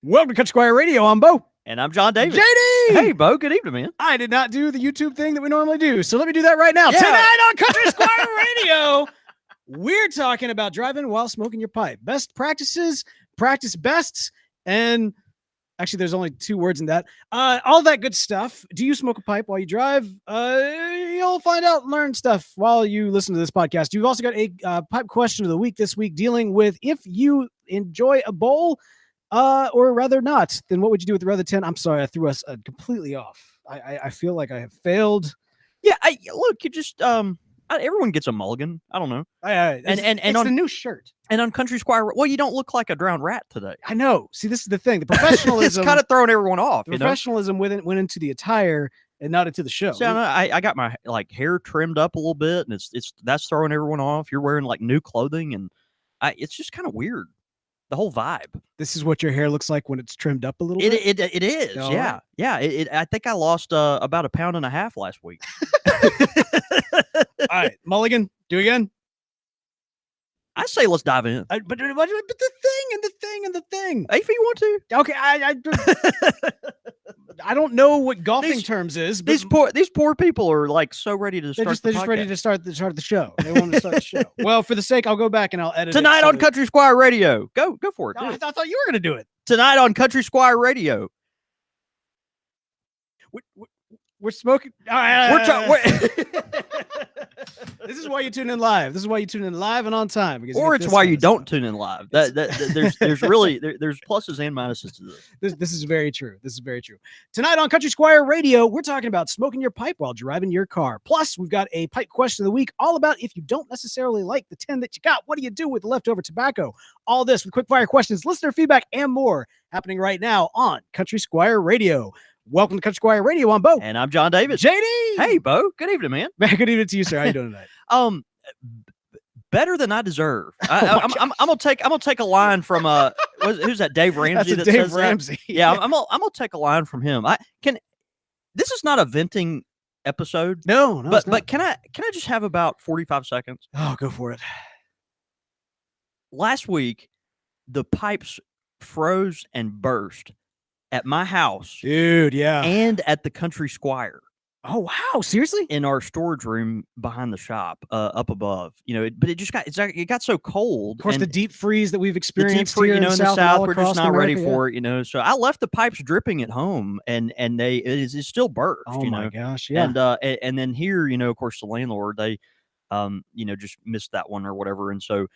Welcome to Country Squire Radio. I'm Beau. And I'm John Davis. JD! Hey, Beau. Good evening, man. I did not do the YouTube thing that we normally do, so let me do that right now. Yeah. Tonight on Country Squire Radio, we're talking about driving while smoking your pipe. Best practices, practice bests, and actually there's only 2 words in that. All that good stuff. Do you smoke a pipe while you drive? You'll find out and learn stuff while you listen to this podcast. You've also got a pipe question of the week this week dealing with if you enjoy a bowl, or rather not, then what would you do with the other 10? I'm sorry, I threw us completely off. I feel like I have failed. Yeah, look, you just everyone gets a mulligan. I don't know. And it's on the new shirt. And on Country Squire, well, you don't look like a drowned rat today. I know. See, this is the thing. The professionalism. It's kind of throwing everyone off. The professionalism went into the attire and not into the show. See, I got my hair trimmed up a little bit, and that's throwing everyone off. You're wearing new clothing, and it's just kind of weird. The whole vibe. This is what your hair looks like when it's trimmed up a little bit? It is, all yeah. right. Yeah, I think I lost about 1.5 pounds last week. All right, mulligan, do it again. I say let's dive in. But the thing. If you want to. Okay, I don't know what golfing terms is. But these poor people are so ready to start. They're just ready to start the show. They want to start the show. Well, for the sake, I'll go back and I'll edit tonight on Country Squire Radio. Go for it. No, I thought you were going to do it tonight on Country Squire Radio. We're smoking. This is why you tune in live. This is why you tune in live and on time. Or it's why you don't tune in live. There's pluses and minuses to this. This is very true. This is very true. Tonight on Country Squire Radio, we're talking about smoking your pipe while driving your car. Plus, we've got a pipe question of the week all about if you don't necessarily like the 10 that you got, what do you do with the leftover tobacco? All this with quick-fire questions, listener feedback, and more happening right now on Country Squire Radio. Welcome to Country Squire Radio. I'm Beau. And I'm John Davis. JD! Hey, Beau. Good evening, man. Good evening to you, sir. How you doing tonight? Better than I deserve. I'm gonna take a line from who's that? Dave Ramsey. That's Dave Ramsey. Yeah, I'm gonna take a line from him. This is not a venting episode. No, but can I just have about 45 seconds? Oh, go for it. Last week, the pipes froze and burst at my house, dude. Yeah, and at the Country Squire. Oh wow! Seriously? In our storage room behind the shop, up above, but it got so cold. Of course, the deep freeze that we've experienced here in the South, we're just not America, ready for it, So I left the pipes dripping at home, and it's still burst. Oh my gosh! Yeah. And then here, of course, the landlord, they, just missed that one or whatever, and so.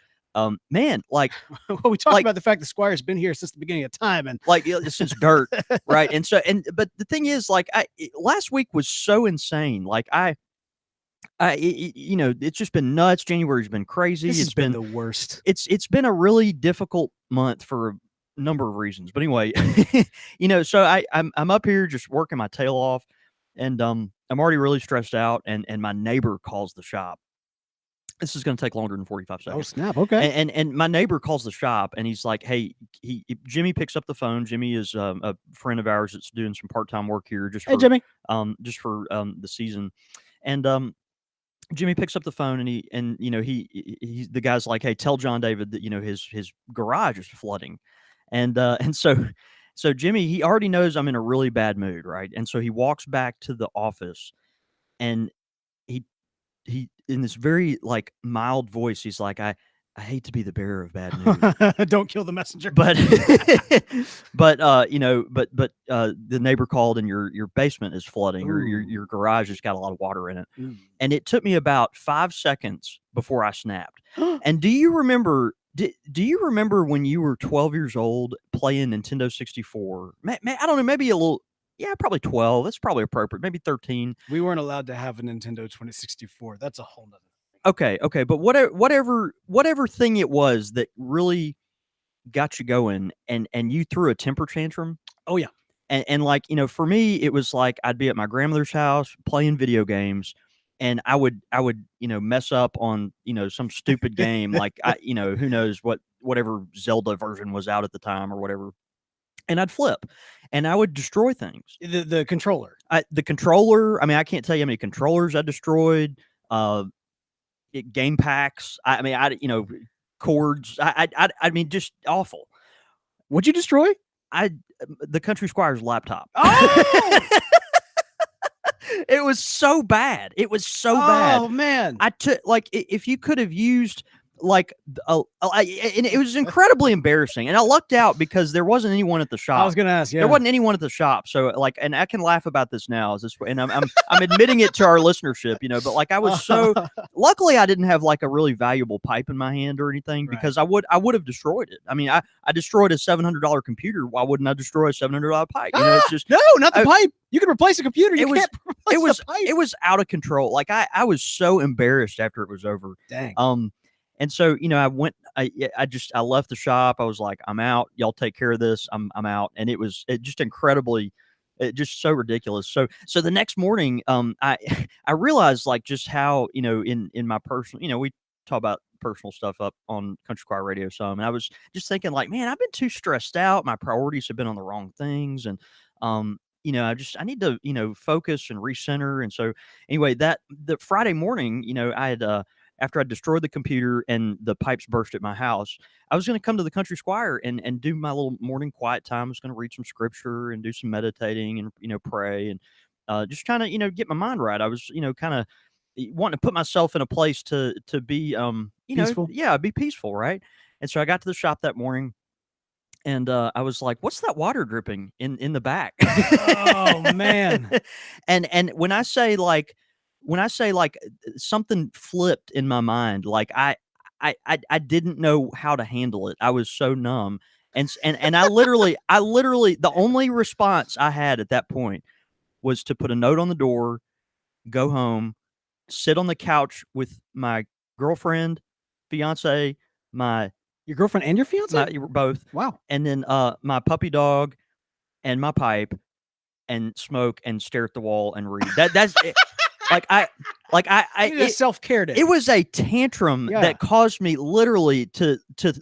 Man, well, we talked about the fact the Squire's been here since the beginning of time, and since dirt, right? But the thing is, last week was so insane. It's just been nuts. January's been crazy. It's been the worst. It's been a really difficult month for a number of reasons. But anyway, so I'm up here just working my tail off, and I'm already really stressed out. And my neighbor calls the shop. This is going to take longer than 45 seconds. Oh, snap. Okay. And my neighbor calls the shop, and he's like, hey, Jimmy picks up the phone. Jimmy is a friend of ours that's doing some part-time work here just for Jimmy. Just for the season. And Jimmy picks up the phone, and he the guy's like, hey, tell John David that, his garage is flooding. And so Jimmy, he already knows I'm in a really bad mood, right? And so he walks back to the office, and he in this very mild voice, he's like, I hate to be the bearer of bad news. Don't kill the messenger. But the neighbor called, and your basement is flooding, or your garage has got a lot of water in it. Ooh. And it took me about 5 seconds before I snapped. And do you remember when you were 12 years old playing Nintendo 64? I don't know, maybe a little. Yeah, probably 12. That's probably appropriate. Maybe 13. We weren't allowed to have a Nintendo 2064. That's a whole nother thing. Okay. But whatever thing it was that really got you going, and you threw a temper tantrum. Oh, yeah. And for me, it was I'd be at my grandmother's house playing video games, and I would mess up on, some stupid game, who knows whatever Zelda version was out at the time or whatever. And I'd flip, and I would destroy things. The controller. The controller. I mean, I can't tell you how many controllers I destroyed. Game packs. Cords. I mean, just awful. What'd you destroy? the Country Squire's laptop. Oh, It was so bad. It was so bad. oh man. I took like if you could have used like and it was incredibly embarrassing. And I lucked out because there wasn't anyone at the shop. I was gonna ask. Yeah, There wasn't anyone at the shop, so like, and I can laugh about this now. Is this, and I'm admitting it to our listenership, but like I was so. Luckily, I didn't have like a really valuable pipe in my hand or anything because I would have destroyed it. I mean, I destroyed a $700 computer. Why wouldn't I destroy a $700 pipe? It's just no, not the pipe. You can replace a computer. You can't replace the pipe. It was out of control. Like I was so embarrassed after it was over. Dang. And so, I went, I left the shop. I was like, I'm out. Y'all take care of this. I'm out. And it just incredibly, just so ridiculous. So the next morning, I realized like just how, in my personal, we talk about personal stuff up on Country Squire Radio some, and I was just thinking like, man, I've been too stressed out. My priorities have been on the wrong things. And, I need to, focus and recenter. And so anyway, the Friday morning, I had, after I destroyed the computer and the pipes burst at my house, I was going to come to the Country Squire and do my little morning quiet time. I was going to read some scripture and do some meditating and, pray and just kind of, get my mind right. I was, kind of wanting to put myself in a place to be, peaceful. Be peaceful. Right. And so I got to the shop that morning and I was like, what's that water dripping in the back? Oh man. And when I say like something flipped in my mind, like I didn't know how to handle it. I was so numb. And I literally the only response I had at that point was to put a note on the door, go home, sit on the couch with my girlfriend, fiance, your girlfriend and your fiance? Both. Wow. And then my puppy dog and my pipe and smoke and stare at the wall and read. That's it. I self-care day. It was a tantrum that caused me literally to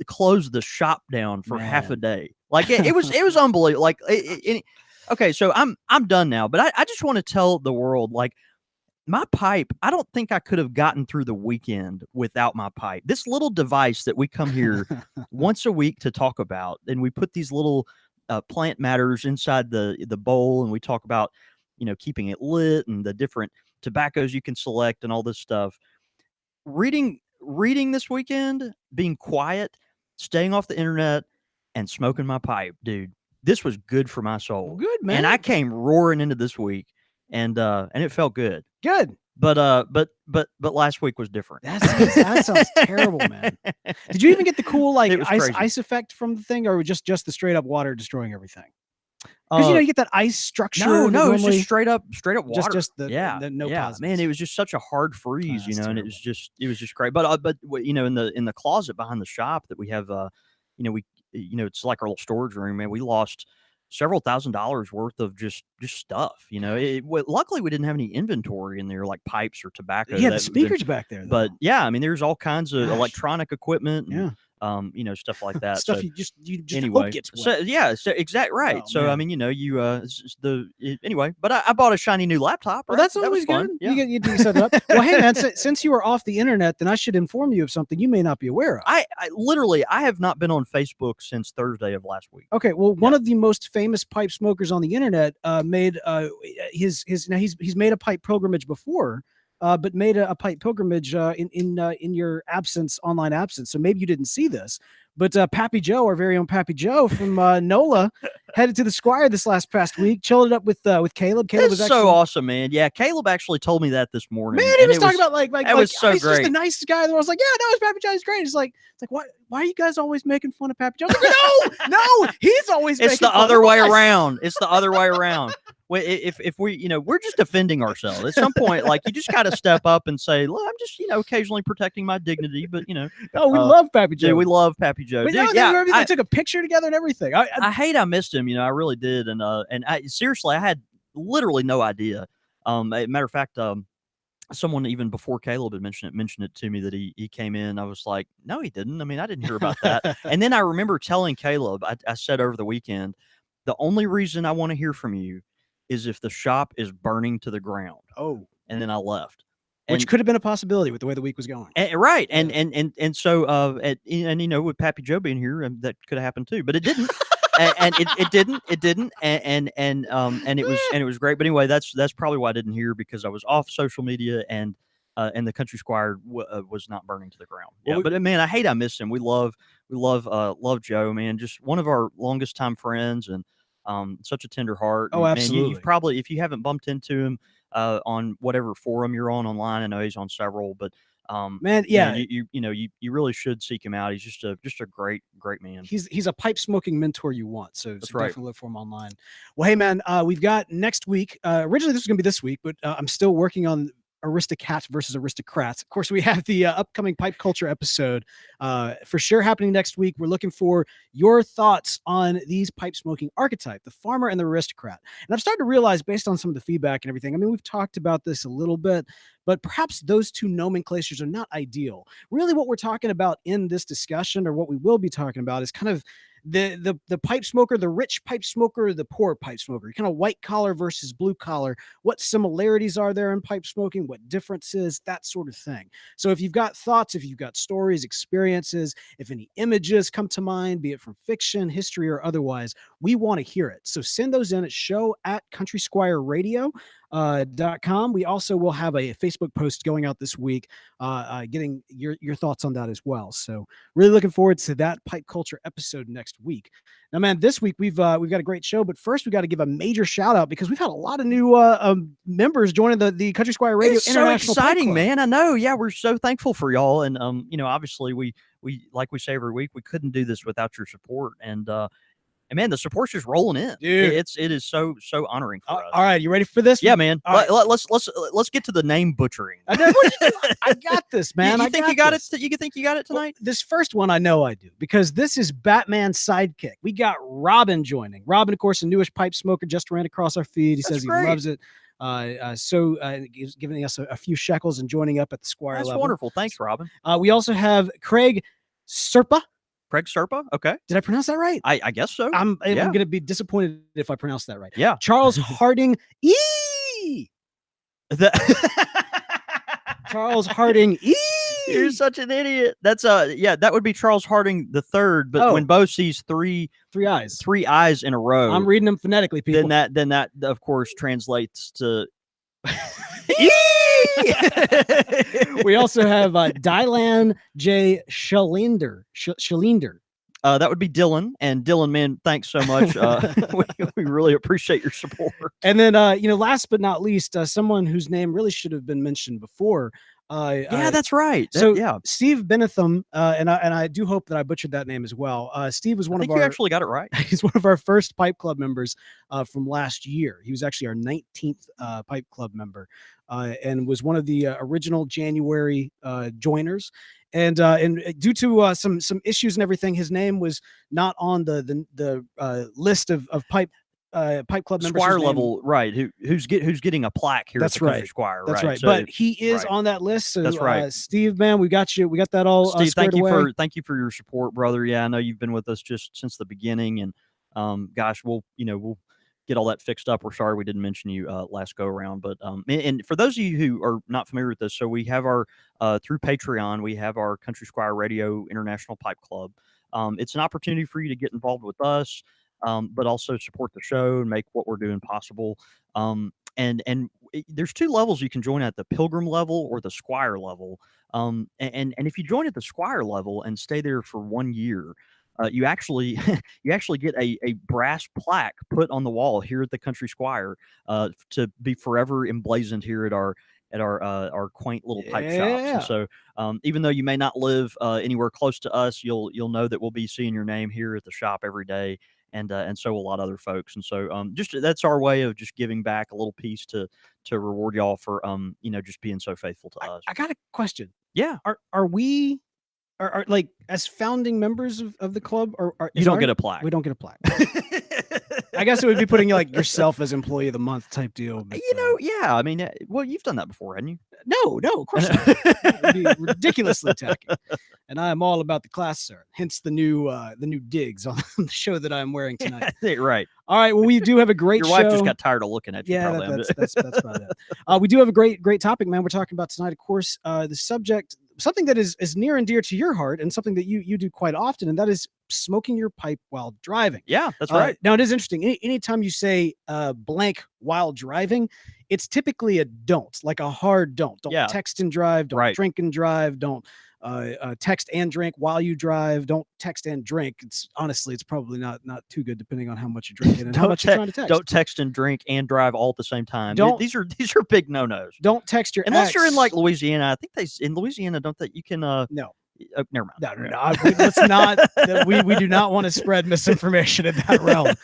close the shop down for half a day. Like it was unbelievable. Like okay, so I'm done now, but I just want to tell the world, like, my pipe, I don't think I could have gotten through the weekend without my pipe. This little device that we come here once a week to talk about, and we put these little plant matters inside the bowl, and we talk about, keeping it lit and the different tobaccos you can select and all this stuff. Reading this weekend, being quiet, staying off the internet, and smoking my pipe, dude. This was good for my soul. Good, man. And I came roaring into this week, and it felt good. Good. But last week was different. That sounds terrible, man. Did you even get the cool like ice effect from the thing, or just the straight up water destroying everything? Because you get that ice structure. No, it was just straight up water. Just the no positives. Man, it was just such a hard freeze, and terrible. it was just great. But in the closet behind the shop that we have, it's like our little storage room. Man, we lost several $1,000s worth of just stuff. Luckily we didn't have any inventory in there, like pipes or tobacco. Yeah, the speakers back there, though. But yeah, I mean, there's all kinds of electronic equipment. And, stuff like that. Stuff so, you just anyway, hope gets wet. So yeah, so exactly right. Oh, so man. I mean, anyway. But I bought a shiny new laptop. Well, right? that's always good. Yeah. You set it up. Well, hey man, since you were off the internet, then I should inform you of something you may not be aware of. I literally have not been on Facebook since Thursday of last week. Okay, well, one of the most famous pipe smokers on the internet made he's made a pipe pilgrimage before. But made a pipe pilgrimage in your absence, online absence. So maybe you didn't see this, but Pappy Joe, our very own Pappy Joe from NOLA, headed to the Squire this past week, chilled it up with Caleb. Caleb was so awesome, man. Yeah, Caleb actually told me that this morning. Man, he was talking about like it was so he's great. Just the nicest guy in the world. I was like, yeah, no, it's Pappy Joe. He's great. It's like why are you guys always making fun of Pappy Joe? Like, no, he's always. It's the other way around. It's the other way around. If we, we're just defending ourselves at some point, like you just got to step up and say, look, I'm just, occasionally protecting my dignity, but oh, we love Pappy Joe. Dude, we love Pappy Joe. But dude, they took a picture together and everything. I hate I missed him. I really did. And seriously, I had literally no idea. Matter of fact, someone even before Caleb had mentioned it to me that he came in. I was like, no, he didn't. I mean, I didn't hear about that. And then I remember telling Caleb, I said over the weekend, the only reason I want to hear from you is if the shop is burning to the ground. Oh, and then I left, which could have been a possibility with the way the week was going. Right, and so with Pappy Joe being here, that could have happened too, but it didn't. and it didn't, and it was great. But anyway, that's probably why I didn't hear, because I was off social media, and the Country Squire was not burning to the ground. Well, Yeah, but man, I miss him. We love Joe, man. Just one of our longest time friends, and such a tender heart. Oh, And, man, absolutely. you've probably, if you haven't bumped into him on whatever forum you're on online, I know he's on several, but Man, yeah. you really should seek him out. He's just a great man. He's a pipe smoking mentor you want. So right. definitely look for him online. Well, hey man, we've got next week. Originally this was gonna be this week, but I'm still working on Aristocat versus Aristocrats. Of course, we have the upcoming pipe culture episode for sure happening next week. We're looking for your thoughts on these pipe smoking archetype, the farmer and the aristocrat. And I've started to realize, based on some of the feedback and everything, I mean, we've talked about this a little bit, but perhaps those two nomenclatures are not ideal. Really, what we're talking about in this discussion, or what we will be talking about, is kind of the pipe smoker, the rich pipe smoker, the poor pipe smoker, kind of white collar versus blue collar. What similarities are there in pipe smoking? What differences? That sort of thing. So if you've got thoughts, if you've got stories, experiences, if any images come to mind, be it from fiction, history, or otherwise, we want to hear it. So send those in at show@countrysquireradio.com. We also will have a Facebook post going out this week, getting your thoughts on that as well. So really looking forward to that pipe culture episode next week. Now, man, this week we've got a great show, but first we got to give a major shout out, because we've had a lot of new members joining the Country Squire Radio International. So exciting, man! I know. Yeah, we're so thankful for y'all, and obviously we like we say every week, we couldn't do this without your support, and man, the support's just rolling in. Dude. It is so honoring for us. All right, you ready for this? Yeah, man. Right. Let's get to the name butchering. I got this, man. You think you got it? You think you got it tonight? Well, this first one I know I do, because this is Batman's sidekick. We got Robin joining. Robin, of course, a newish pipe smoker, just ran across our feed. He says he loves it. He's giving us a few shekels and joining up at the Squire level. That's wonderful. Thanks, Robin. We also have Craig Serpa. Craig Serpa? Okay. Did I pronounce that right? I guess so. I'm going to be disappointed if I pronounce that right. Yeah. Charles Harding. Charles Harding. You're such an idiot. That's that would be Charles Harding the third. But when Beau sees three eyes in a row, I'm reading them phonetically, people. Then that of course translates to. We also have Dylan J. Schalinder. That would be Dylan. And Dylan, man, thanks so much. We really appreciate your support. And then, last but not least, someone whose name really should have been mentioned before. Yeah, that's right. Steve Benetham, and I do hope that I butchered that name as well. Steve was one of our. You actually got it right. He's one of our first Pipe Club members from last year. He was actually our 19th Pipe Club member, and was one of the original January joiners. And due to some issues and everything, his name was not on the list of Pipe Club members. Squire level, right? Who's getting a plaque here? That's at the right. Country Squire, that's right. So, but he is on that list. So that's right. Steve, man, we got you. We got that all. Steve, thank you for your support, brother. Yeah, I know you've been with us just since the beginning, and gosh, we'll get all that fixed up. We're sorry we didn't mention you last go around, but and for those of you who are not familiar with this, so we have our through Patreon, we have our Country Squire Radio International Pipe Club. It's an opportunity for you to get involved with us, but also support the show and make what we're doing possible. And there's two levels you can join at: the Pilgrim level or the Squire level. And if you join at the Squire level and stay there for 1 year, you actually get a brass plaque put on the wall here at the Country Squire to be forever emblazoned here at our quaint little pipe shops. And so even though you may not live anywhere close to us, you'll know that we'll be seeing your name here at the shop every day, and so a lot of other folks. And so just that's our way of just giving back a little piece to reward y'all for just being so faithful to us. I got a question. Yeah. Are we are like, as founding members of the club, or you don't get a plaque? We don't get a plaque. I guess it would be putting like yourself as employee of the month type deal. But, yeah. I mean, well, you've done that before, hadn't you? No, of course not. It would be ridiculously tacky. And I am all about the class, sir. Hence the new digs on the show that I'm wearing tonight. Right. All right. Well, we do have a great Your show. wife just got tired of looking at you. Yeah, that's about it. We do have a great topic, man. We're talking about tonight, of course, the subject something that is near and dear to your heart, and something that you do quite often, and that is smoking your pipe while driving. Yeah, that's right. Now, it is interesting. Anytime you say blank while driving, it's typically a don't, like a hard don't. Don't Yeah, text and drive. Don't right. drink and drive. Don't text and drink while you drive. Don't text and drink. It's honestly, it's probably not too good depending on how much you're drinking and how much you're trying to text. Don't text and drink and drive all at the same time. Don't These are big no-nos. don't text your Unless you're in like ex. Louisiana. I think in Louisiana don't that you can No, oh, never mind. let's not. We do not want to spread misinformation in that realm.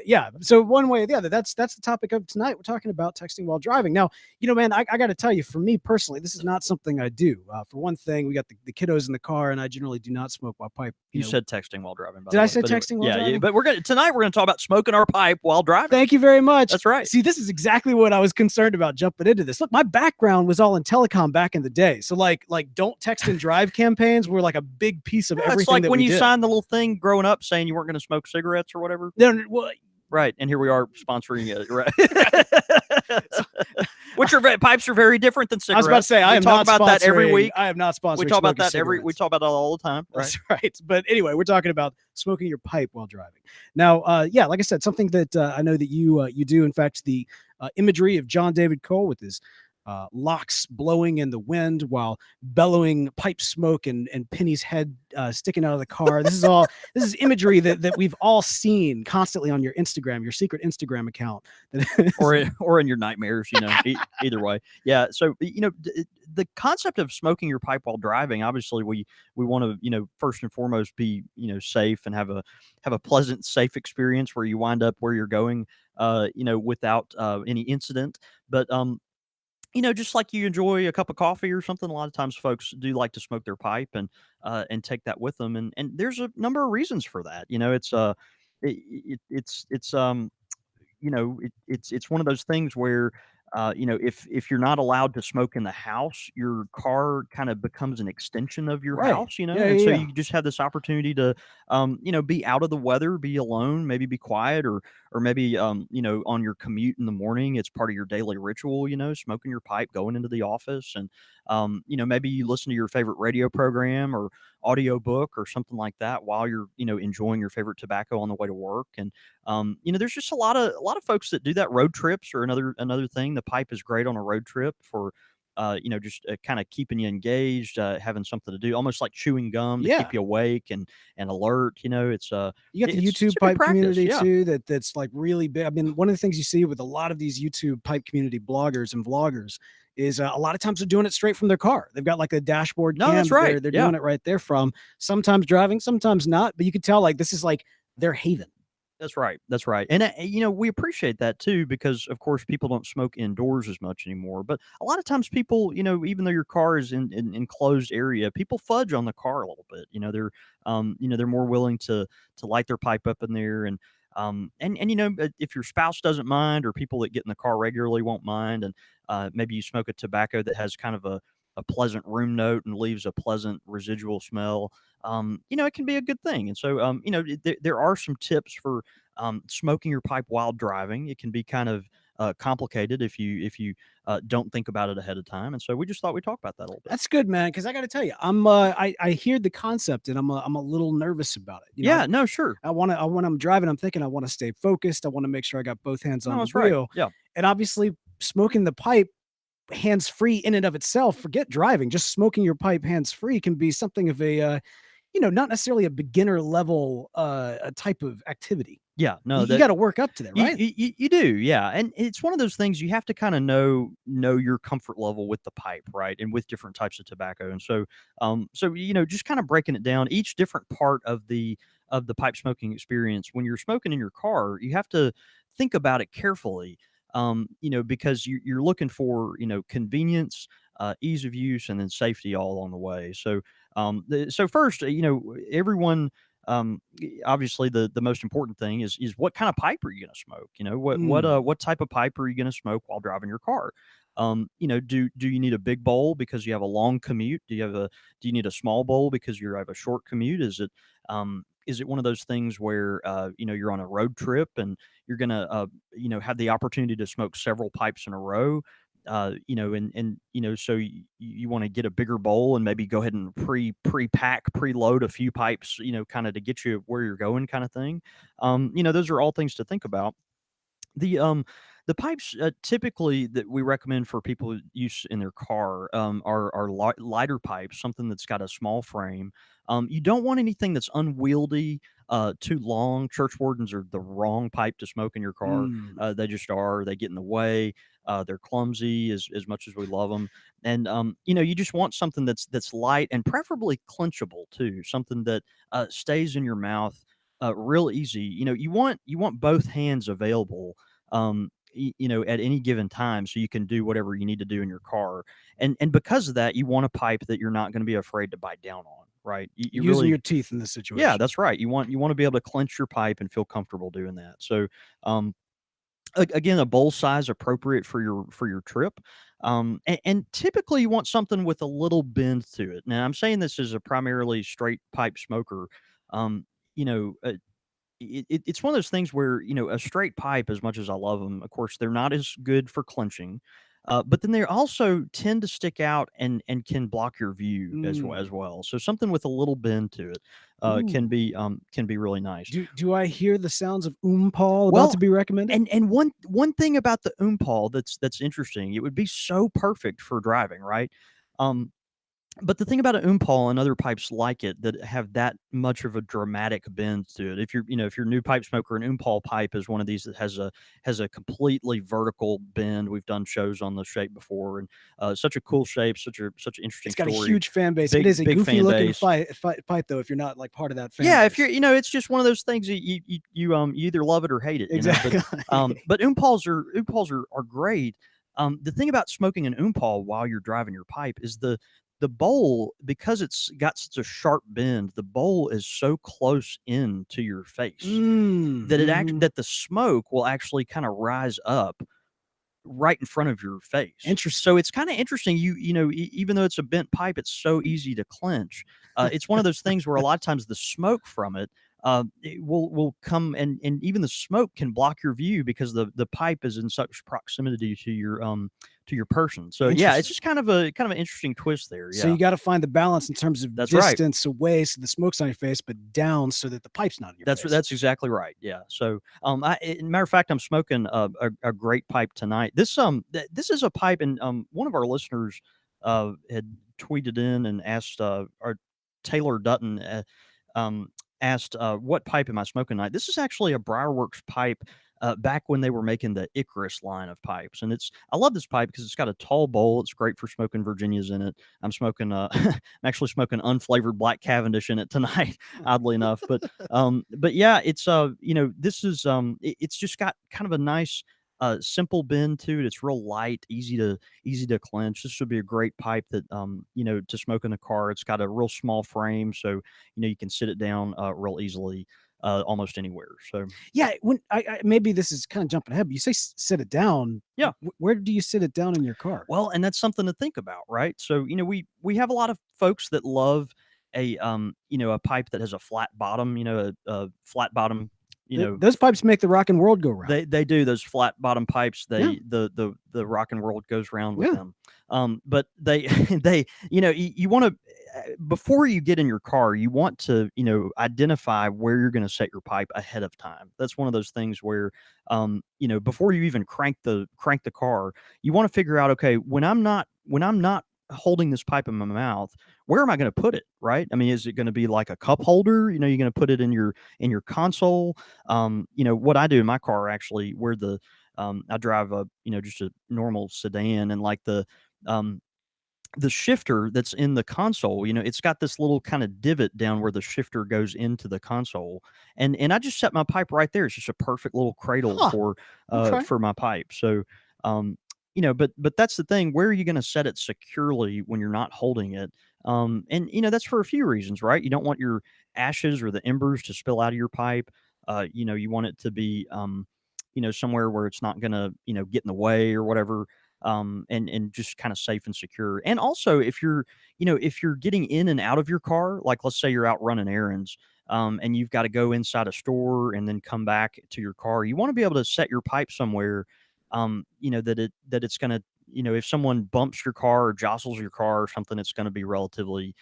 Yeah. So one way or the other, that's the topic of tonight. We're talking about texting while driving. Now, man, I got to tell you, for me personally, this is not something I do. For one thing, we got the kiddos in the car, and I generally do not smoke my pipe. You said texting while driving. By Did the I way. say But anyway, texting while driving? Yeah, but tonight we're gonna talk about smoking our pipe while driving. Thank you very much. That's right. See, this is exactly what I was concerned about jumping into this. Look, my background was all in telecom back in the day. So like don't text and drive campaigns were like a big piece of everything. It's like that when we you did. signed the little thing growing up saying you weren't going to smoke cigarettes or whatever. No, well, right, and here we are sponsoring it. Right. Which pipes are very different than cigarettes. I was about to say, I am not about that every week. I am not sponsoring. We talk about that cigarettes. we talk about that all the time. Right? That's right. But anyway, we're talking about smoking your pipe while driving. Now, like I said, something that I know that you do. In fact, the imagery of John David Cole with his locks blowing in the wind while bellowing pipe smoke and Penny's head sticking out of the car. This is imagery that we've all seen constantly on your Instagram, your secret Instagram account, or in your nightmares. Either way. Yeah. So the concept of smoking your pipe while driving. Obviously, we want to first and foremost be safe and have a pleasant, safe experience where you wind up where you're going, without any incident. But just like you enjoy a cup of coffee or something, a lot of times folks do like to smoke their pipe and take that with them, and there's a number of reasons for that. It's one of those things where if you're not allowed to smoke in the house, your car kind of becomes an extension of your right. house, Yeah, and so yeah. you just have this opportunity to be out of the weather, be alone, maybe be quiet, or maybe on your commute in the morning, it's part of your daily ritual, smoking your pipe, going into the office, and maybe you listen to your favorite radio program or audio book or something like that while you're enjoying your favorite tobacco on the way to work. And there's just a lot of folks that do that. Road trips or another thing. The pipe is great on a road trip for just kind of keeping you engaged, having something to do, almost like chewing gum to keep you awake and alert. It's you got the YouTube pipe community too. That's like really big. I mean, one of the things you see with a lot of these YouTube pipe community bloggers and vloggers is a lot of times they're doing it straight from their car. They've got like a dashboard cam. That's right. They're doing it right there from. Sometimes driving, sometimes not. But you can tell like this is like their haven. That's right. That's right. And we appreciate that too, because of course people don't smoke indoors as much anymore. But a lot of times people, even though your car is in enclosed area, people fudge on the car a little bit. They're more willing to light their pipe up in there, and if your spouse doesn't mind, or people that get in the car regularly won't mind, and maybe you smoke a tobacco that has kind of a pleasant room note and leaves a pleasant residual smell, it can be a good thing. And so, there are some tips for smoking your pipe while driving. It can be kind of complicated if you don't think about it ahead of time. And so we just thought we'd talk about that a little bit. That's good, man. Because I got to tell you, I hear the concept and I'm a little nervous about it. No, sure. When I'm driving, I'm thinking I want to stay focused. I want to make sure I got both hands on the wheel. Right. Yeah. And obviously, smoking the pipe hands free in and of itself, forget driving, just smoking your pipe hands free can be something of a not necessarily a beginner level a type of activity. Yeah, no, you got to work up to that, right? You do, yeah, and it's one of those things you have to kind of know your comfort level with the pipe, right, and with different types of tobacco. And so just kind of breaking it down, each different part of the pipe smoking experience. When you're smoking in your car, you have to think about it carefully, because you're looking for convenience, ease of use, and then safety all along the way. So so first, everyone. Obviously, the most important thing is what kind of pipe are you going to smoke? What type of pipe are you going to smoke while driving your car? Do you need a big bowl because you have a long commute? Do you need a small bowl because you have a short commute? Is it one of those things where you're on a road trip and you're gonna have the opportunity to smoke several pipes in a row? so you want to get a bigger bowl and maybe go ahead and pre-pack, preload a few pipes, kind of to get you where you're going, kind of thing. Those are all things to think about. The um the pipes typically that we recommend for people use in their car are lighter pipes, something that's got a small frame. You don't want anything that's unwieldy, too long. Church wardens are the wrong pipe to smoke in your car. Mm. They just are. They get in the way. They're clumsy as much as we love them, and you just want something that's light and preferably clenchable too. Something that stays in your mouth real easy. You want both hands available, at any given time, so you can do whatever you need to do in your car. And because of that, you want a pipe that you're not going to be afraid to bite down on, right? You Using really, your teeth in this yeah, situation. that's right. You want to be able to clench your pipe and feel comfortable doing that. So, um, again, a bowl size appropriate for your trip. And typically you want something with a little bend to it. Now, I'm saying this as a primarily straight pipe smoker. Um, you know, uh, it's one of those things where a straight pipe, as much as I love them, of course they're not as good for clenching, but then they also tend to stick out and can block your view as Mm. well. So something with a little bend to it can Ooh. be really nice. Do I hear the sounds of Paul about to Well, be recommended? and one thing about the Oom that's interesting, it would be so perfect for driving, right? Um, but the thing about an Oompal and other pipes like it that have that much of a dramatic bend to it, if you're a new pipe smoker, an Oompal pipe is one of these that has a completely vertical bend. We've done shows on the shape before, and such a cool shape, such an interesting It's got a story. huge fan base. It Big is a big goofy fan looking base. pipe, though. If you're not like part of that fan Yeah, if base, it's just one of those things that you either love it or hate it, But exactly. but Oompals are great. The thing about smoking an Oompal while you're driving your pipe is the bowl, because it's got such a sharp bend. The bowl is so close in to your face that Mm-hmm. that the smoke will actually kind of rise up right in front of your face. Interesting. So it's kind of interesting. Even though it's a bent pipe, it's so easy to clench. It's one of those things where a lot of times the smoke from it will come, and even the smoke can block your view because the pipe is in such proximity to your person. So yeah, it's Interesting. just kind of an interesting twist there. So Yeah, you got to find the balance in terms of that's right. distance away, so the smoke's on your face, but down so that the pipe's not in your That's face. that's exactly right. Yeah. So, matter of fact, I'm smoking a great pipe tonight. This is a pipe, and one of our listeners had tweeted in and asked our Taylor Dutton um asked what pipe am I smoking tonight. This is actually a Briarworks pipe. Back when they were making the Icarus line of pipes, and I love this pipe because it's got a tall bowl. It's great for smoking Virginias in it. I'm smoking I'm actually smoking unflavored Black Cavendish in it tonight, oddly enough. But yeah, this is it's just got kind of a nice simple bend to it. It's real light, easy to clench. This would be a great pipe that to smoke in the car. It's got a real small frame, so you can sit it down real easily almost anywhere. So Yeah, when I maybe this is kind of jumping ahead, but you say sit it down. yeah. Where do you sit it down in your car? Well, and that's something to think about, right? So, we have a lot of folks that love a pipe that has a flat bottom, a flat bottom, Those pipes make the rock and world go round. they do those flat bottom pipes. Yeah, The rock and world goes round with yeah. them. But they you want to, before you get in your car, you want to identify where you're going to set your pipe ahead of time. That's one of those things where before you even crank the car, you want to figure out, okay, when I'm not holding this pipe in my mouth, where am I going to put it? Right? I mean, is it going to be like a cup holder? You're going to put it in your console. What I do in my car, actually, where I drive just a normal sedan, and like um the shifter that's in the console, it's got this little kind of divot down where the shifter goes into the console, and I just set my pipe right there. It's just a perfect little cradle Huh. Okay. for my pipe. So, but that's the thing. Where are you going to set it securely when you're not holding it? And that's for a few reasons, right? You don't want your ashes or the embers to spill out of your pipe. You want it to be somewhere where it's not going to get in the way or whatever, and just kind of safe and secure. And also, if you're getting in and out of your car, like let's say you're out running errands, and you've got to go inside a store and then come back to your car, you want to be able to set your pipe somewhere, that it's going to if someone bumps your car or jostles your car or something, it's going to be relatively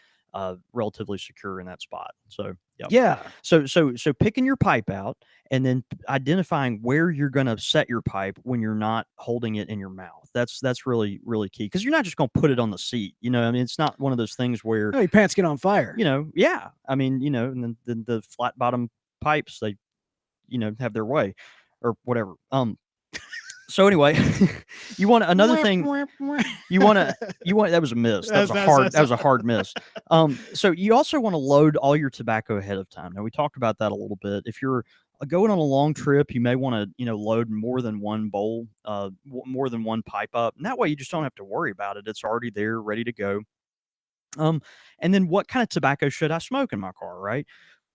secure in that spot. So yeah. Yeah. So picking your pipe out and then identifying where you're going to set your pipe when you're not holding it in your mouth. That's really really key, because you're not just going to put it on the seat. I mean, it's not one of those things where Oh, your pants get on fire. yeah. I mean, and then the flat bottom pipes, they have their way or whatever. So anyway, you want another thing. You want that was a miss. That was a hard miss. So you also want to load all your tobacco ahead of time. Now we talked about that a little bit. If you're going on a long trip, you may want to load more than one bowl, more than one pipe up, and that way you just don't have to worry about it. It's already there, ready to go. And then what kind of tobacco should I smoke in my car, right?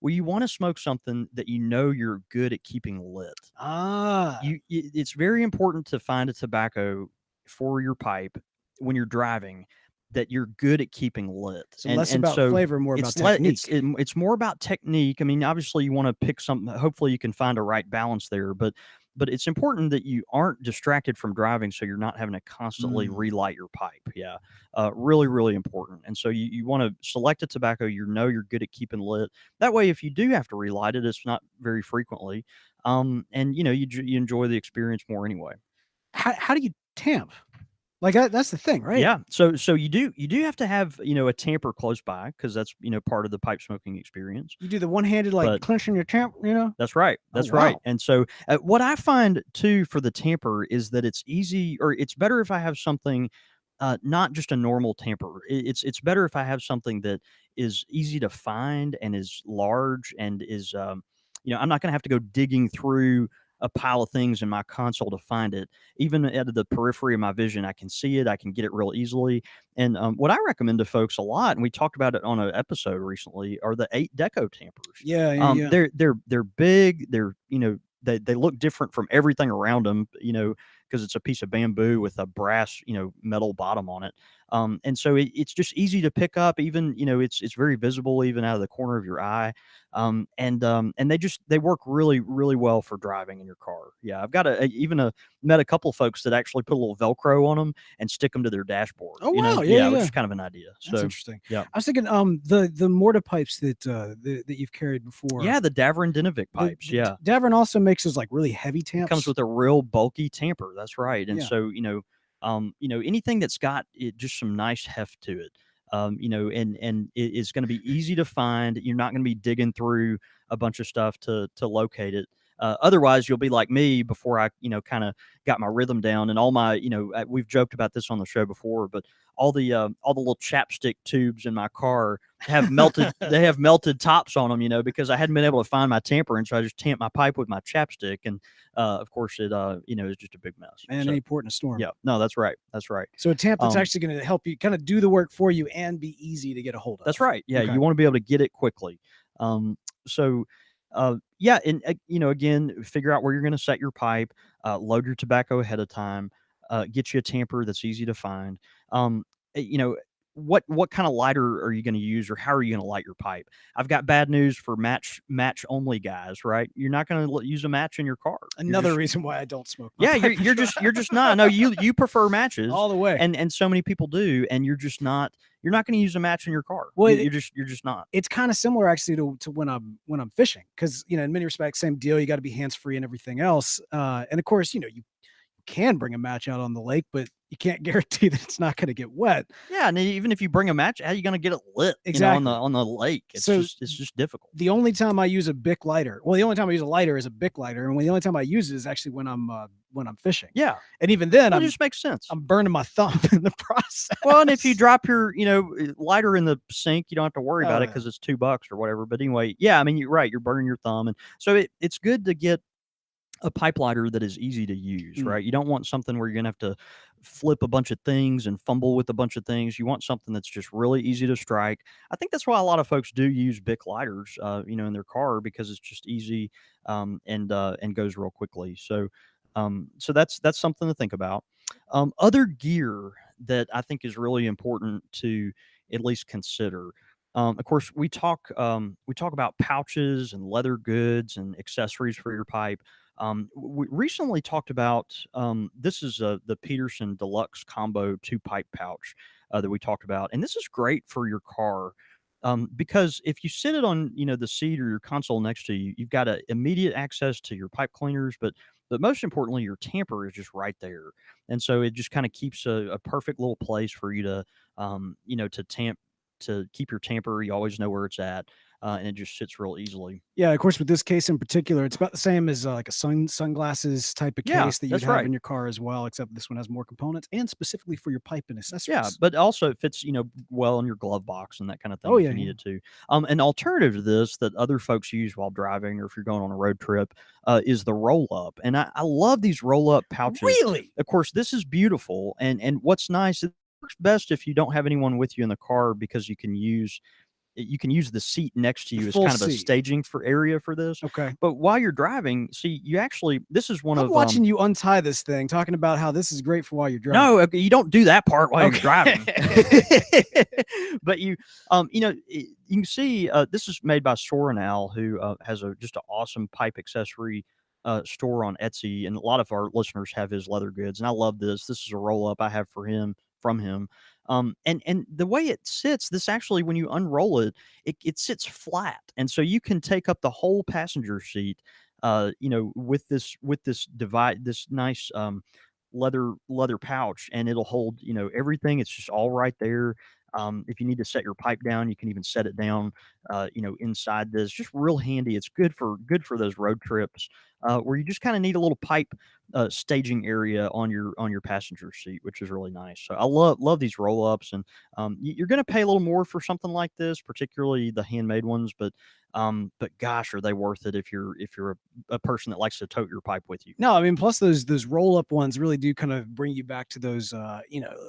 Well, you want to smoke something that you're good at keeping lit. Ah. It's very important to find a tobacco for your pipe when you're driving that you're good at keeping lit. So less about so flavor, more about it's technique. it's more about technique. I mean, obviously you want to pick something. Hopefully you can find a right balance there, but it's important that you aren't distracted from driving, so you're not having to constantly relight your pipe. Yeah, really, really important. And so you want to select a tobacco you're good at keeping lit. That way, if you do have to relight it, it's not very frequently. And you enjoy the experience more anyway. How do you tamp? Like that's the thing, right? Yeah. So you do have to have a tamper close by, because that's part of the pipe smoking experience. You do the one-handed But clenching your tamp, That's right. Oh, That's right. wow. And so, what I find too for the tamper is that it's easy, or it's better if I have something, not just a normal tamper. It's better if I have something that is easy to find and is large and is, I'm not going to have to go digging through a pile of things in my console to find it. Even at the periphery of my vision, I can see it. I can get it real easily. And what I recommend to folks a lot, and we talked about it on an episode recently, are the 8 deco tampers. Yeah. They're big. They're they look different from everything around them. Because it's a piece of bamboo with a brass metal bottom on it. And so it's just easy to pick up. Even it's very visible even out of the corner of your eye. And they work really really well for driving in your car. Yeah, I've got met a couple of folks that actually put a little Velcro on them and stick them to their dashboard. Oh wow, Yeah, yeah. which is kind of an idea. That's So interesting. yeah. I was thinking, the mortar pipes that you've carried before. Yeah, the Davern Dinovic pipes. Yeah, Davern also makes those really heavy tamps. It comes with a real bulky tamper. That's right. And Yeah. so anything that's got just some nice heft to it. And it is going to be easy to find. You're not going to be digging through a bunch of stuff to locate it. Otherwise, you'll be like me before I, kind of got my rhythm down, and all my, we've joked about this on the show before, but all the little chapstick tubes in my car have melted. They have melted tops on them, because I hadn't been able to find my tamper, and so I just tamped my pipe with my chapstick, and of course it, is just a big mess. And any port in a storm. Yeah, no, that's right. That's right. So a tamp that's actually going to help you kind of do the work for you and be easy to get a hold of. That's right. Yeah, Okay. you want to be able to get it quickly. Yeah, and again, figure out where you're going to set your pipe, load your tobacco ahead of time, get you a tamper that's easy to find. Um, what kind of lighter are you going to use, or how are you going to light your pipe? I've got bad news for match only guys, right? You're not going to use a match in your car. Another reason why I don't smoke. Yeah, you're just not. No, you prefer matches all the way, and so many people do, and you're just not. You're not going to use a match in your car. Well, you're just not. It's kind of similar actually to when I'm fishing, because in many respects, same deal. You got to be hands free and everything else. And of course, you can bring a match out on the lake, but you can't guarantee that it's not going to get wet. Yeah, and even if you bring a match, how are you going to get it lit? Exactly. On the lake. It's just difficult. The only time I use a Bic lighter, the only time I use a lighter is a Bic lighter, and the only time I use it is actually when I'm fishing. Yeah, and even then, it just makes sense. I'm burning my thumb in the process. Well, and if you drop your lighter in the sink, you don't have to worry about it because it's $2 or whatever. But anyway, yeah, I mean, you're right. You're burning your thumb, and so it's good to get a pipe lighter that is easy to use, right? You don't want something where you're gonna have to flip a bunch of things and fumble with a bunch of things. You want something that's just really easy to strike. I think that's why a lot of folks do use Bic lighters, in their car, because it's just easy, and goes real quickly. So that's something to think about. Other gear that I think is really important to at least consider. Of course, we talk about pouches and leather goods and accessories for your pipe. We recently talked about this is the Peterson Deluxe Combo 2 pipe pouch that we talked about, and this is great for your car. Because if you sit it on, the seat or your console next to you, you've got a immediate access to your pipe cleaners, but most importantly, your tamper is just right there, and so it just kind of keeps a perfect little place for you to, to tamp to keep your tamper. You always know where it's at, and it just sits real easily. Yeah, of course, with this case in particular, it's about the same as like a sunglasses type of Yeah, case that you'd that's have right. in your car as well, except this one has more components and specifically for your pipe and Yeah, accessories. but also it fits, well in your glove box and that kind of Oh thing if yeah, you yeah. needed to. An alternative to this that other folks use while driving or if you're going on a road trip is the roll up, and I love these roll up pouches. Really? Of course, this is beautiful, and what's nice, it works best if you don't have anyone with you in the car because you can use the seat next to The you as full kind of a seat. staging for area for this. Okay. But while you're driving, see, you actually this is one I'm of watching you untie this thing, talking about how this is great for while you're no, driving. okay, you don't do that part while you're driving. Okay. But you can see this is made by Soranal, who has just an awesome pipe accessory store on Etsy, and a lot of our listeners have his leather goods, and I love this. This is a roll up I have for him from him. And the way it sits, this actually when you unroll it, it sits flat, and so you can take up the whole passenger seat. With this divide, this nice leather pouch, and it'll hold everything. It's just all right there. If you need to set your pipe down, you can even set it down inside this. Just real handy. It's good for those road trips where you just kind of need a little pipe staging area on your passenger seat, which is really nice. So I love these roll ups, and you're going to pay a little more for something like this, particularly the handmade ones, but gosh, are they worth it if you're a person that likes to tote your pipe with you. No, I mean, plus those roll up ones really do kind of bring you back to those,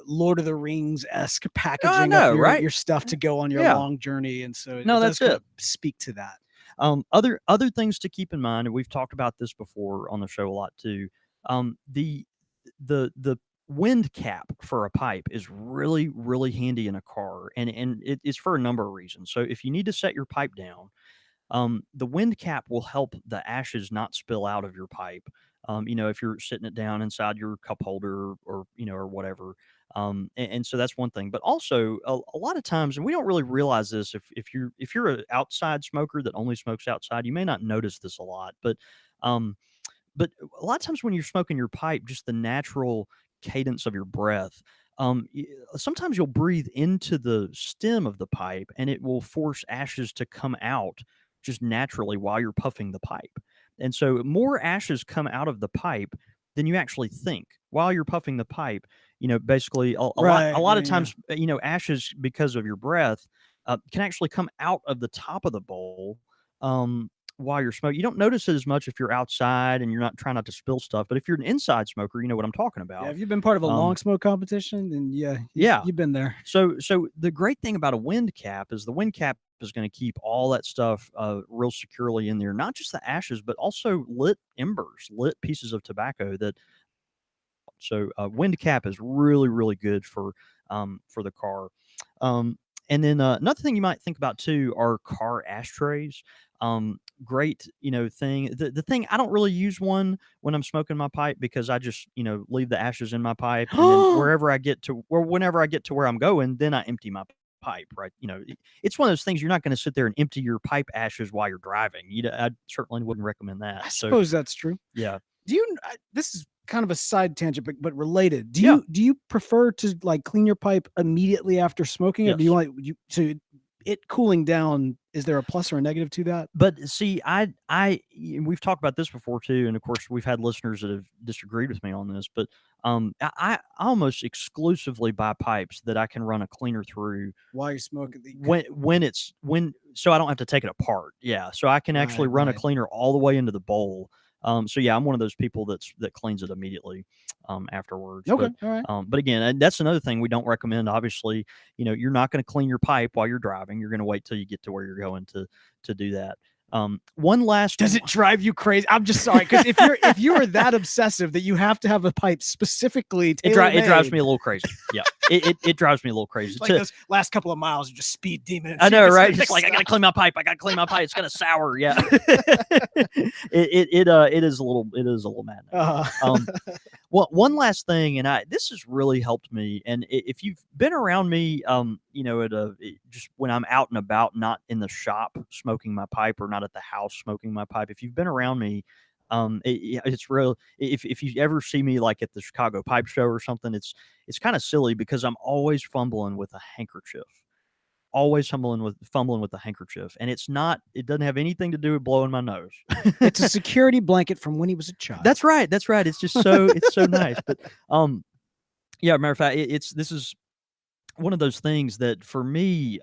Lord of the Rings esque Oh, I packaging of know, your right? your stuff to go on your Yeah. long journey, and so No, it does that's kind it. of speak to that. Other things to keep in mind, and we've talked about this before on the show a lot too. The wind cap for a pipe is really really handy in a car, and it is for a number of reasons. So if you need to set your pipe down, the wind cap will help the ashes not spill out of your pipe. If you're sitting it down inside your cup holder or whatever. And so that's one thing. But also a lot of times, and we don't really realize this if you're an outside smoker that only smokes outside, you may not notice this a lot. Um, but a lot of times when you're smoking your pipe, just the natural cadence of your breath, sometimes you'll breathe into the stem of the pipe and it will force ashes to come out just naturally while you're puffing the pipe. And so more ashes come out of the pipe than you actually think while you're puffing the pipe. Basically a lot Right. of Yeah. Yeah. times, ashes because of your breath can actually come out of the top of the bowl. While you're smoking. You don't notice it as much if you're outside and you're not trying not to spill stuff. But if you're an inside smoker, you know what I'm talking Yeah. about. If you've been part of a long Um, smoke competition, then yeah, yeah. you've been there. So the great thing about a wind cap is the wind cap is going to keep all that stuff real securely in there. Not just the ashes, but also lit embers, lit pieces of tobacco that so wind cap is really, really good for the car. And then another thing you might think about too are car ashtrays. Great, thing. The thing I don't really use one when I'm smoking my pipe because I just leave the ashes in my pipe, and then whenever I get to where I'm going, then I empty my pipe. Right, it's one of those things you're not going to sit there and empty your pipe ashes while you're driving. I certainly wouldn't recommend that. I So suppose that's true. yeah, Do you? This is kind of a side tangent, but related. Do yeah, you prefer to like clean your pipe immediately after smoking, or do you yes. want you to it cooling down? Is there a plus or a negative to that? But see, we've talked about this before too, and of course, we've had listeners that have disagreed with me on this. But I almost exclusively buy pipes that I can run a cleaner through While you're smoking, when so I don't have to take it apart. Yeah, so I can actually right, run a right. cleaner all the way into the bowl. So yeah, I'm one of those people that cleans it immediately afterwards. Okay, But all right. but again, that's another thing we don't recommend. Obviously, you're not going to clean your pipe while you're driving. You're going to wait till you get to where you're going to do that. One last. Does it drive you crazy? I'm just sorry, because if you are that obsessive that you have to have a pipe specifically It tailor-made, drives me a little crazy. Yeah, it drives me a little crazy. It's like those last couple of miles are just speed demons. I know, right? It's like I gotta clean my pipe. It's gonna sour. Yeah, it is a little mad. Well, one last thing, and this has really helped me. And if you've been around me, just when I'm out and about, not in the shop smoking my pipe, or not at the house smoking my pipe, if you've been around me, it's real. If you ever see me like at the Chicago Pipe Show or something, it's kind of silly because I'm always fumbling with a handkerchief. Always fumbling with the handkerchief, and it doesn't have anything to do with blowing my nose. It's a security blanket from when he was a child. That's right. It's just it's so nice. But yeah, matter of fact, this is one of those things that for me,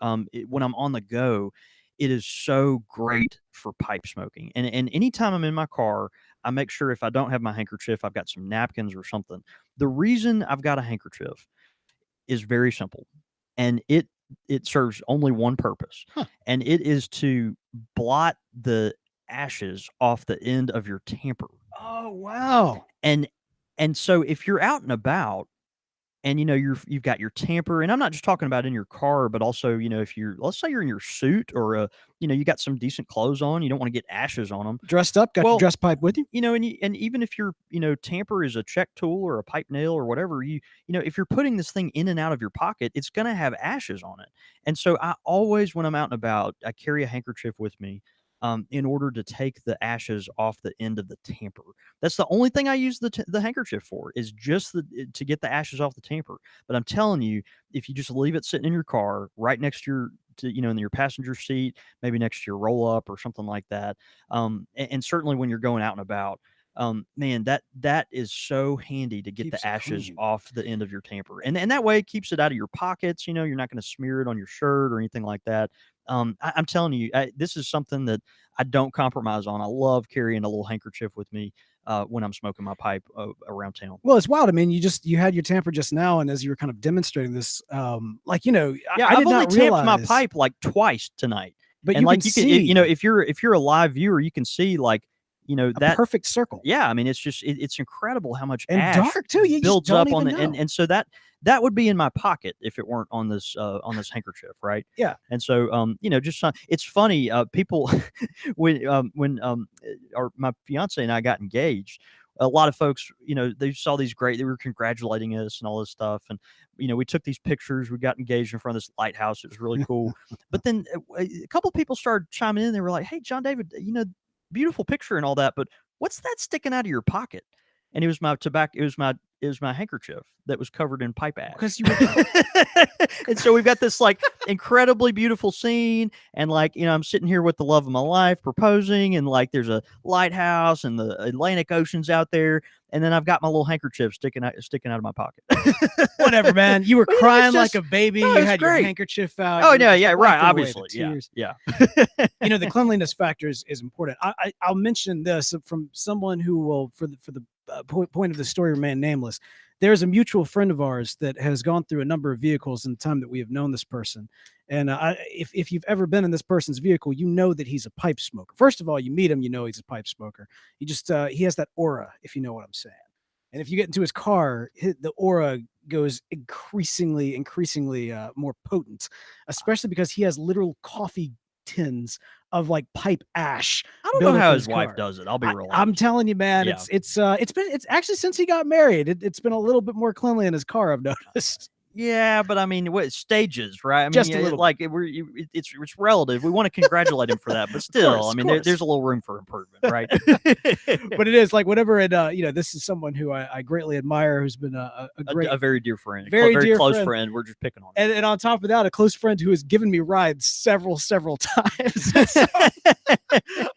when I'm on the go, it is so great for pipe smoking. And anytime I'm in my car, I make sure if I don't have my handkerchief, I've got some napkins or something. The reason I've got a handkerchief is very simple, and it serves only one purpose, and it is to blot the ashes off the end of your tamper. Oh, wow. And so if you're out and about, and you've got your tamper, and I'm not just talking about in your car, but also, if let's say you're in your suit, or you got some decent clothes on, you don't want to get ashes on them. Dressed up, got your dress pipe with you. And even if your tamper is a check tool or a pipe nail or whatever, if you're putting this thing in and out of your pocket, it's going to have ashes on it. And so I always, when I'm out and about, I carry a handkerchief with me, in order to take the ashes off the end of the tamper. That's the only thing I use the handkerchief for, is just to get the ashes off the tamper. But I'm telling you, if you just leave it sitting in your car, right next to in your passenger seat, maybe next to your roll up or something like that, and certainly when you're going out and about, man, that is so handy to get Keeps the ashes clean. off the end of your tamper, and that way it keeps it out of your pockets. You're not going to smear it on your shirt or anything like that. I'm telling you, this is something that I don't compromise on. I love carrying a little handkerchief with me when I'm smoking my pipe around town. Well, it's wild. I mean, you had your tamper just now, and as you were kind of demonstrating this, Yeah, I I've did only not tamped realize my pipe like twice tonight. But and you like can you see can, if you're a live viewer, you can see like a that perfect circle. Yeah, I mean, it's just it's incredible how much And ash dark too. You just builds don't up on even the know. and so that would be in my pocket if it weren't on this handkerchief, right? Yeah. And so just it's funny, people when my fiance and I got engaged, a lot of folks, they saw they were congratulating us and all this stuff, and we took these pictures. We got engaged in front of this lighthouse. It was really cool. But then a couple of people started chiming in. They were like, "Hey, John David, beautiful picture and all that, but what's that sticking out of your pocket?" And it was my tobacco. It was my handkerchief that was covered in pipe ash. Because you were And so we've got this like incredibly beautiful scene, and like I'm sitting here with the love of my life proposing, and like there's a lighthouse and the Atlantic Ocean's out there, and then I've got my little handkerchief sticking out of my pocket. Whatever, man. You were Well, crying just, like a baby. No, you had great. your handkerchief out. Oh yeah, yeah, right. Obviously, yeah. The cleanliness factor is important. I'll mention this from someone who will, for the point of the story, remain nameless. There's a mutual friend of ours that has gone through a number of vehicles in the time that we have known this person. And if you've ever been in this person's vehicle, you know that he's a pipe smoker. First of all, you meet him, you know he's a pipe smoker. He has that aura, if you know what I'm saying. And if you get into his car, the aura goes increasingly more potent, especially because he has literal coffee tins of like pipe ash. I don't know how his wife does it. I'll be real honest. I'm telling you, man, Yeah. it's actually since he got married, it's been a little bit more cleanly in his car, I've noticed. Yeah, but I mean, what stages, right? I mean, Just a little. like it's relative. We want to congratulate him for that, but still, I mean, there's a little room for improvement, right? But it is like whatever. And this is someone who I greatly admire, who's been a very dear friend, very dear close friend. We're just picking on him. And on top of that, a close friend who has given me rides several times. So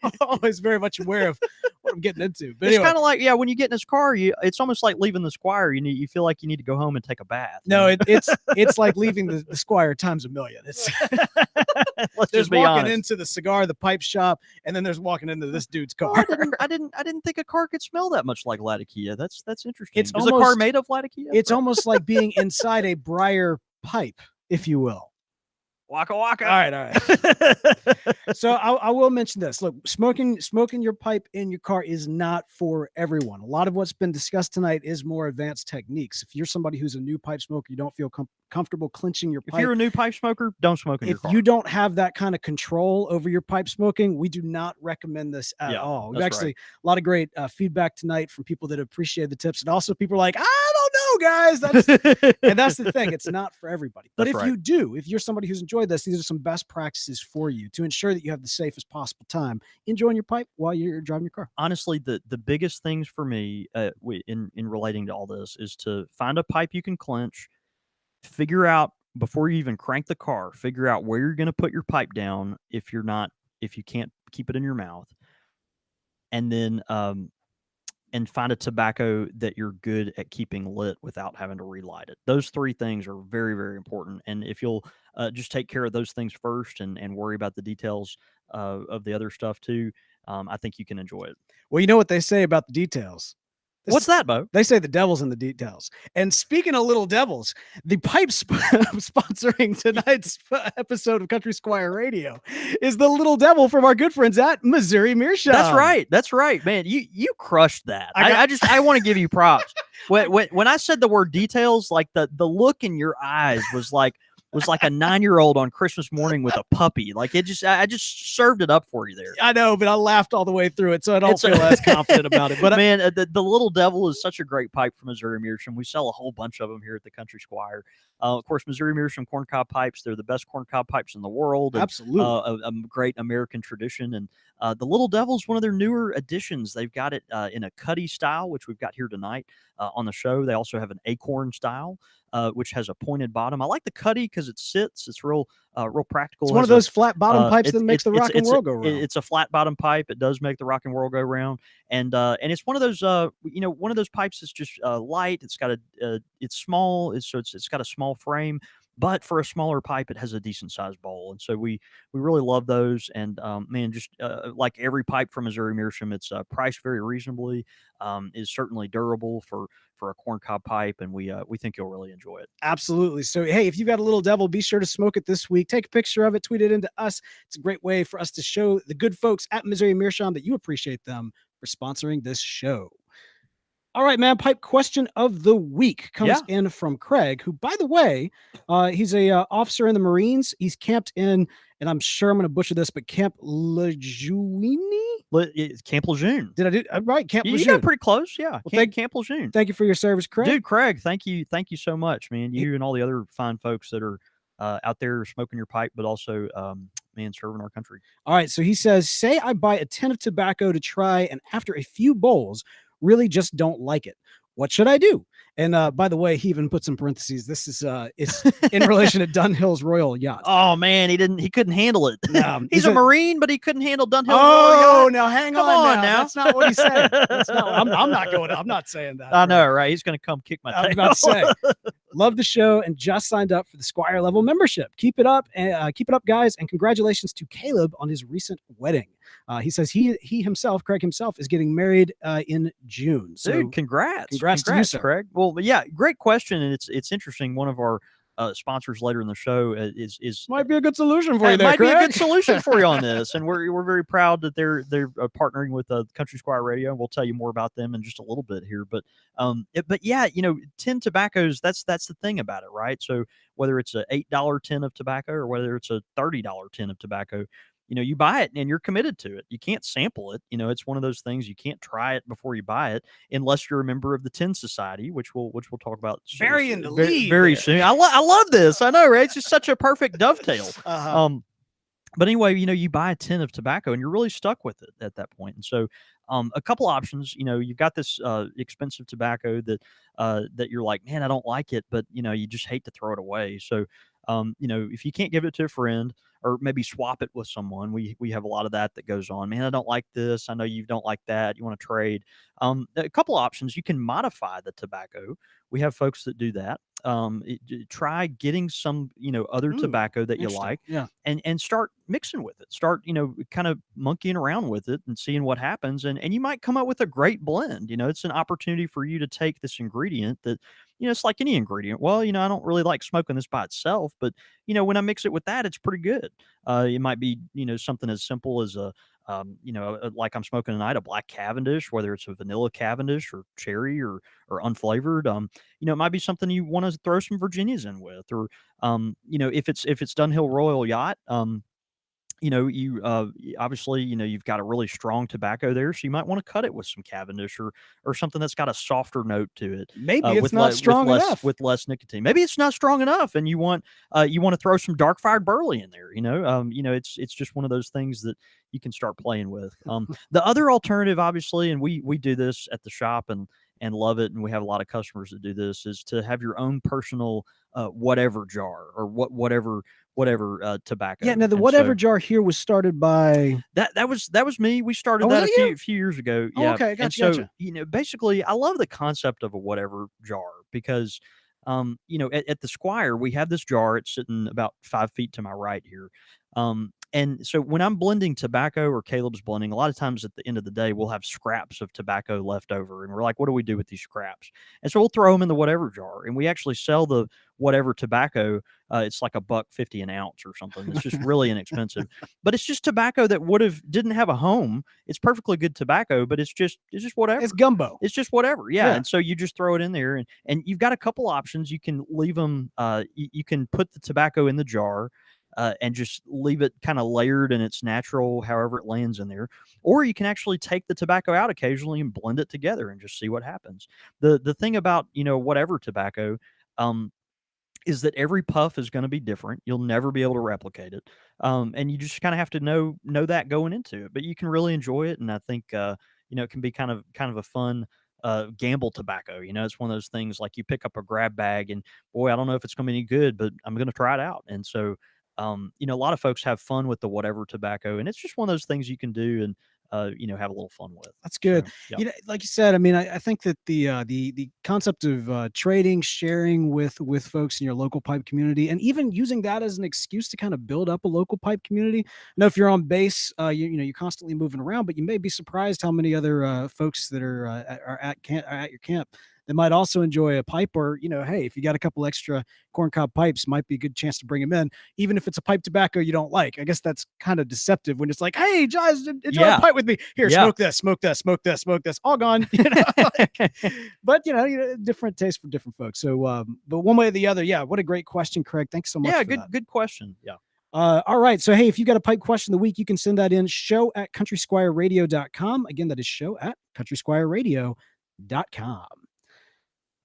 I'm always very much aware of what I'm getting into. But it's anyway. kind of like, when you get in his car, it's almost like leaving the Squire. You feel like you need to go home and take a bath. No, it's like leaving the Squire times a million. It's there's walking into the cigar, the pipe shop, and then there's walking into this dude's car. Oh, I didn't think a car could smell that much like Latakia. That's interesting. Is a car made of Latakia? It's almost like being inside a briar pipe, if you will. Waka waka. All right. So I will mention this. Look, smoking your pipe in your car is not for everyone. A lot of what's been discussed tonight is more advanced techniques. If you're somebody who's a new pipe smoker, you don't feel comfortable clinching your If pipe. you're a new pipe smoker, don't smoke in your If car. you don't have that kind of control over your pipe smoking, we do not recommend this at all. We've that's actually right. a lot of great feedback tonight from people that appreciate the tips, and also people are like, I don't know, guys. That's the thing. It's not for everybody. But That's if right. you do, if you're somebody who's enjoyed this, these are some best practices for you to ensure that you have the safest possible time enjoying your pipe while you're driving your car. Honestly, the biggest things for me in relating to all this is to find a pipe you can clench, figure out before you even crank the car, figure out where you're going to put your pipe down if you can't keep it in your mouth, and then and find a tobacco that you're good at keeping lit without having to relight it. Those three things are very, very important. And if you'll just take care of those things first and worry about the details of the other stuff too, I think you can enjoy it. Well, you know what they say about the details. What's that, Beau? They say the devil's in the details. And speaking of little devils, the pipe sponsoring tonight's episode of Country Squire Radio is the little devil from our good friends at Missouri Meerschaum. That's right, man. You crushed that. I want to give you props. When I said the word details, like the look in your eyes was like a 9-year-old on Christmas morning with a puppy. Like I just served it up for you there. I know, but I laughed all the way through it, so I don't feel as confident about it. But man, the Little Devil is such a great pipe from Missouri Meerschaum. We sell a whole bunch of them here at the Country Squire. Of course, Missouri Meerschaum corncob pipes. They're the best corncob pipes in the world. And, absolutely, a great American tradition. And the Little Devil is one of their newer additions. They've got it in a cutty style, which we've got here tonight on the show. They also have an acorn style. Which has a pointed bottom. I like the cutty because it sits. It's real practical. It's one of those flat bottom pipes that makes the rock and roll go round. It's a flat bottom pipe. It does make the rock and roll go round. And it's one of those one of those pipes that's just light. It's got it's small. It's got a small frame. But for a smaller pipe, it has a decent sized bowl, and so we really love those. And man, just like every pipe from Missouri Meerschaum, it's priced very reasonably. Is certainly durable for a corncob pipe, and we think you'll really enjoy it. Absolutely. So hey, if you've got a little devil, be sure to smoke it this week. Take a picture of it, tweet it into us. It's a great way for us to show the good folks at Missouri Meerschaum that you appreciate them for sponsoring this show. All right, man. Pipe question of the week comes in from Craig, who, by the way, he's a officer in the Marines. He's camped in, and I'm sure I'm going to butcher this, but Camp Lejeune? Camp Lejeune. Did I do right? Camp Lejeune. You got pretty close. Yeah. Well, Camp Lejeune. Thank you for your service, Craig. Dude, Craig, thank you so much, man. You and all the other fine folks that are out there smoking your pipe, but also, man, serving our country. All right. So he says, say I buy a tin of tobacco to try, and after a few bowls, really just don't like it. What should I do? And by the way, he even puts in parentheses, this is it's in relation to Dunhill's Royal Yacht. Oh man, he couldn't handle it. He's a Marine, but he couldn't handle Dunhill's Royal Yacht. Oh, now hang Come on now. That's not what he said. I'm not saying that. I know, right? He's gonna come kick my tail. I was about to say, love the show and just signed up for the Squire level membership. Keep it up, guys, and congratulations to Caleb on his recent wedding. He says Craig himself, is getting married in June. So dude, congrats to you, sir. Craig. Well, yeah, great question, and it's interesting. One of our sponsors later in the show is might be a good solution for you. There, might Craig. be a good solution for you on this, and we're very proud that they're partnering with Country Squire Radio. We'll tell you more about them in just a little bit here, but yeah, tin tobaccos. That's the thing about it, right? So whether it's a $8 tin of tobacco or whether it's a $30 tin of tobacco, you buy it and you're committed to it. You can't sample it. It's one of those things you can't try it before you buy it unless you're a member of the Tin Society, which we'll talk about very in the lead very soon. I love this. I know, right? It's just such a perfect dovetail. But anyway, you buy a tin of tobacco and you're really stuck with it at that point. And so a couple options, you've got this expensive tobacco that you're like, man, I don't like it, but you just hate to throw it away. So if you can't give it to a friend or maybe swap it with someone, we have a lot of that goes on. Man, I don't like this. I know you don't like that. You want to trade. A couple options. You can modify the tobacco. We have folks that do that. Try getting some, other tobacco that you like, and start mixing with it. Start, kind of monkeying around with it and seeing what happens. And you might come up with a great blend. It's an opportunity for you to take this ingredient that it's like any ingredient. Well, I don't really like smoking this by itself, but when I mix it with that, it's pretty good. It might be something as simple as like I'm smoking tonight, a black Cavendish, whether it's a vanilla Cavendish or cherry or unflavored. It might be something you want to throw some Virginias in with, or if it's Dunhill Royal Yacht. Obviously, you've got a really strong tobacco there, so you might want to cut it with some Cavendish or something that's got a softer note to it, Maybe it's with not strong enough. with less nicotine. Maybe it's not strong enough, and you want to throw some dark fired burley in there. It's just one of those things that you can start playing with. The other alternative, obviously, and we do this at the shop and love it, and we have a lot of customers that do this, is to have your own personal whatever jar or whatever tobacco. Yeah. Now the And whatever so jar here was started by. that was me. We started Oh, was that that you? a few years ago. Oh, Yeah. okay, And gotcha, so gotcha. basically, I love the concept of a whatever jar because at the Squire we have this jar. It's sitting about 5 feet to my right here. And so when I'm blending tobacco or Caleb's blending, a lot of times at the end of the day, we'll have scraps of tobacco left over. And we're like, what do we do with these scraps? And so we'll throw them in the whatever jar. And we actually sell the whatever tobacco. It's like $1.50 an ounce or something. It's just really inexpensive. But it's just tobacco that didn't have a home. It's perfectly good tobacco, but it's just whatever. It's gumbo. It's just whatever. Yeah. Yeah. And so you just throw it in there and you've got a couple options. You can leave them, you can put the tobacco in the jar. And just leave it kind of layered in its natural, however it lands in there. Or you can actually take the tobacco out occasionally and blend it together and just see what happens. The thing about whatever tobacco, is that every puff is going to be different. You'll never be able to replicate it, and you just kind of have to know that going into it. But you can really enjoy it, and I think it can be kind of a fun gamble tobacco. It's one of those things like you pick up a grab bag, and boy, I don't know if it's going to be any good, but I'm going to try it out. And so, a lot of folks have fun with the whatever tobacco, and it's just one of those things you can do and have a little fun with. That's good. So, yeah. Like you said, I mean, I think that the concept of trading, sharing with folks in your local pipe community, and even using that as an excuse to kind of build up a local pipe community. I know if you're on base, you're constantly moving around, but you may be surprised how many other folks that are at your camp that might also enjoy a pipe, or hey, if you got a couple extra corncob pipes, might be a good chance to bring them in, even if it's a pipe tobacco you don't like. I guess that's kind of deceptive when it's like, hey, guys, enjoy a pipe with me. Here, smoke this, smoke this, smoke this, smoke this, all gone. But different taste for different folks. So, but one way or the other, yeah. What a great question, Craig. Thanks so much. Yeah, for that. good question. Yeah. All right. So, hey, if you got a pipe question of the week, you can send that in show@countrysquireradio.com. Again, that is show@countrysquireradio.com.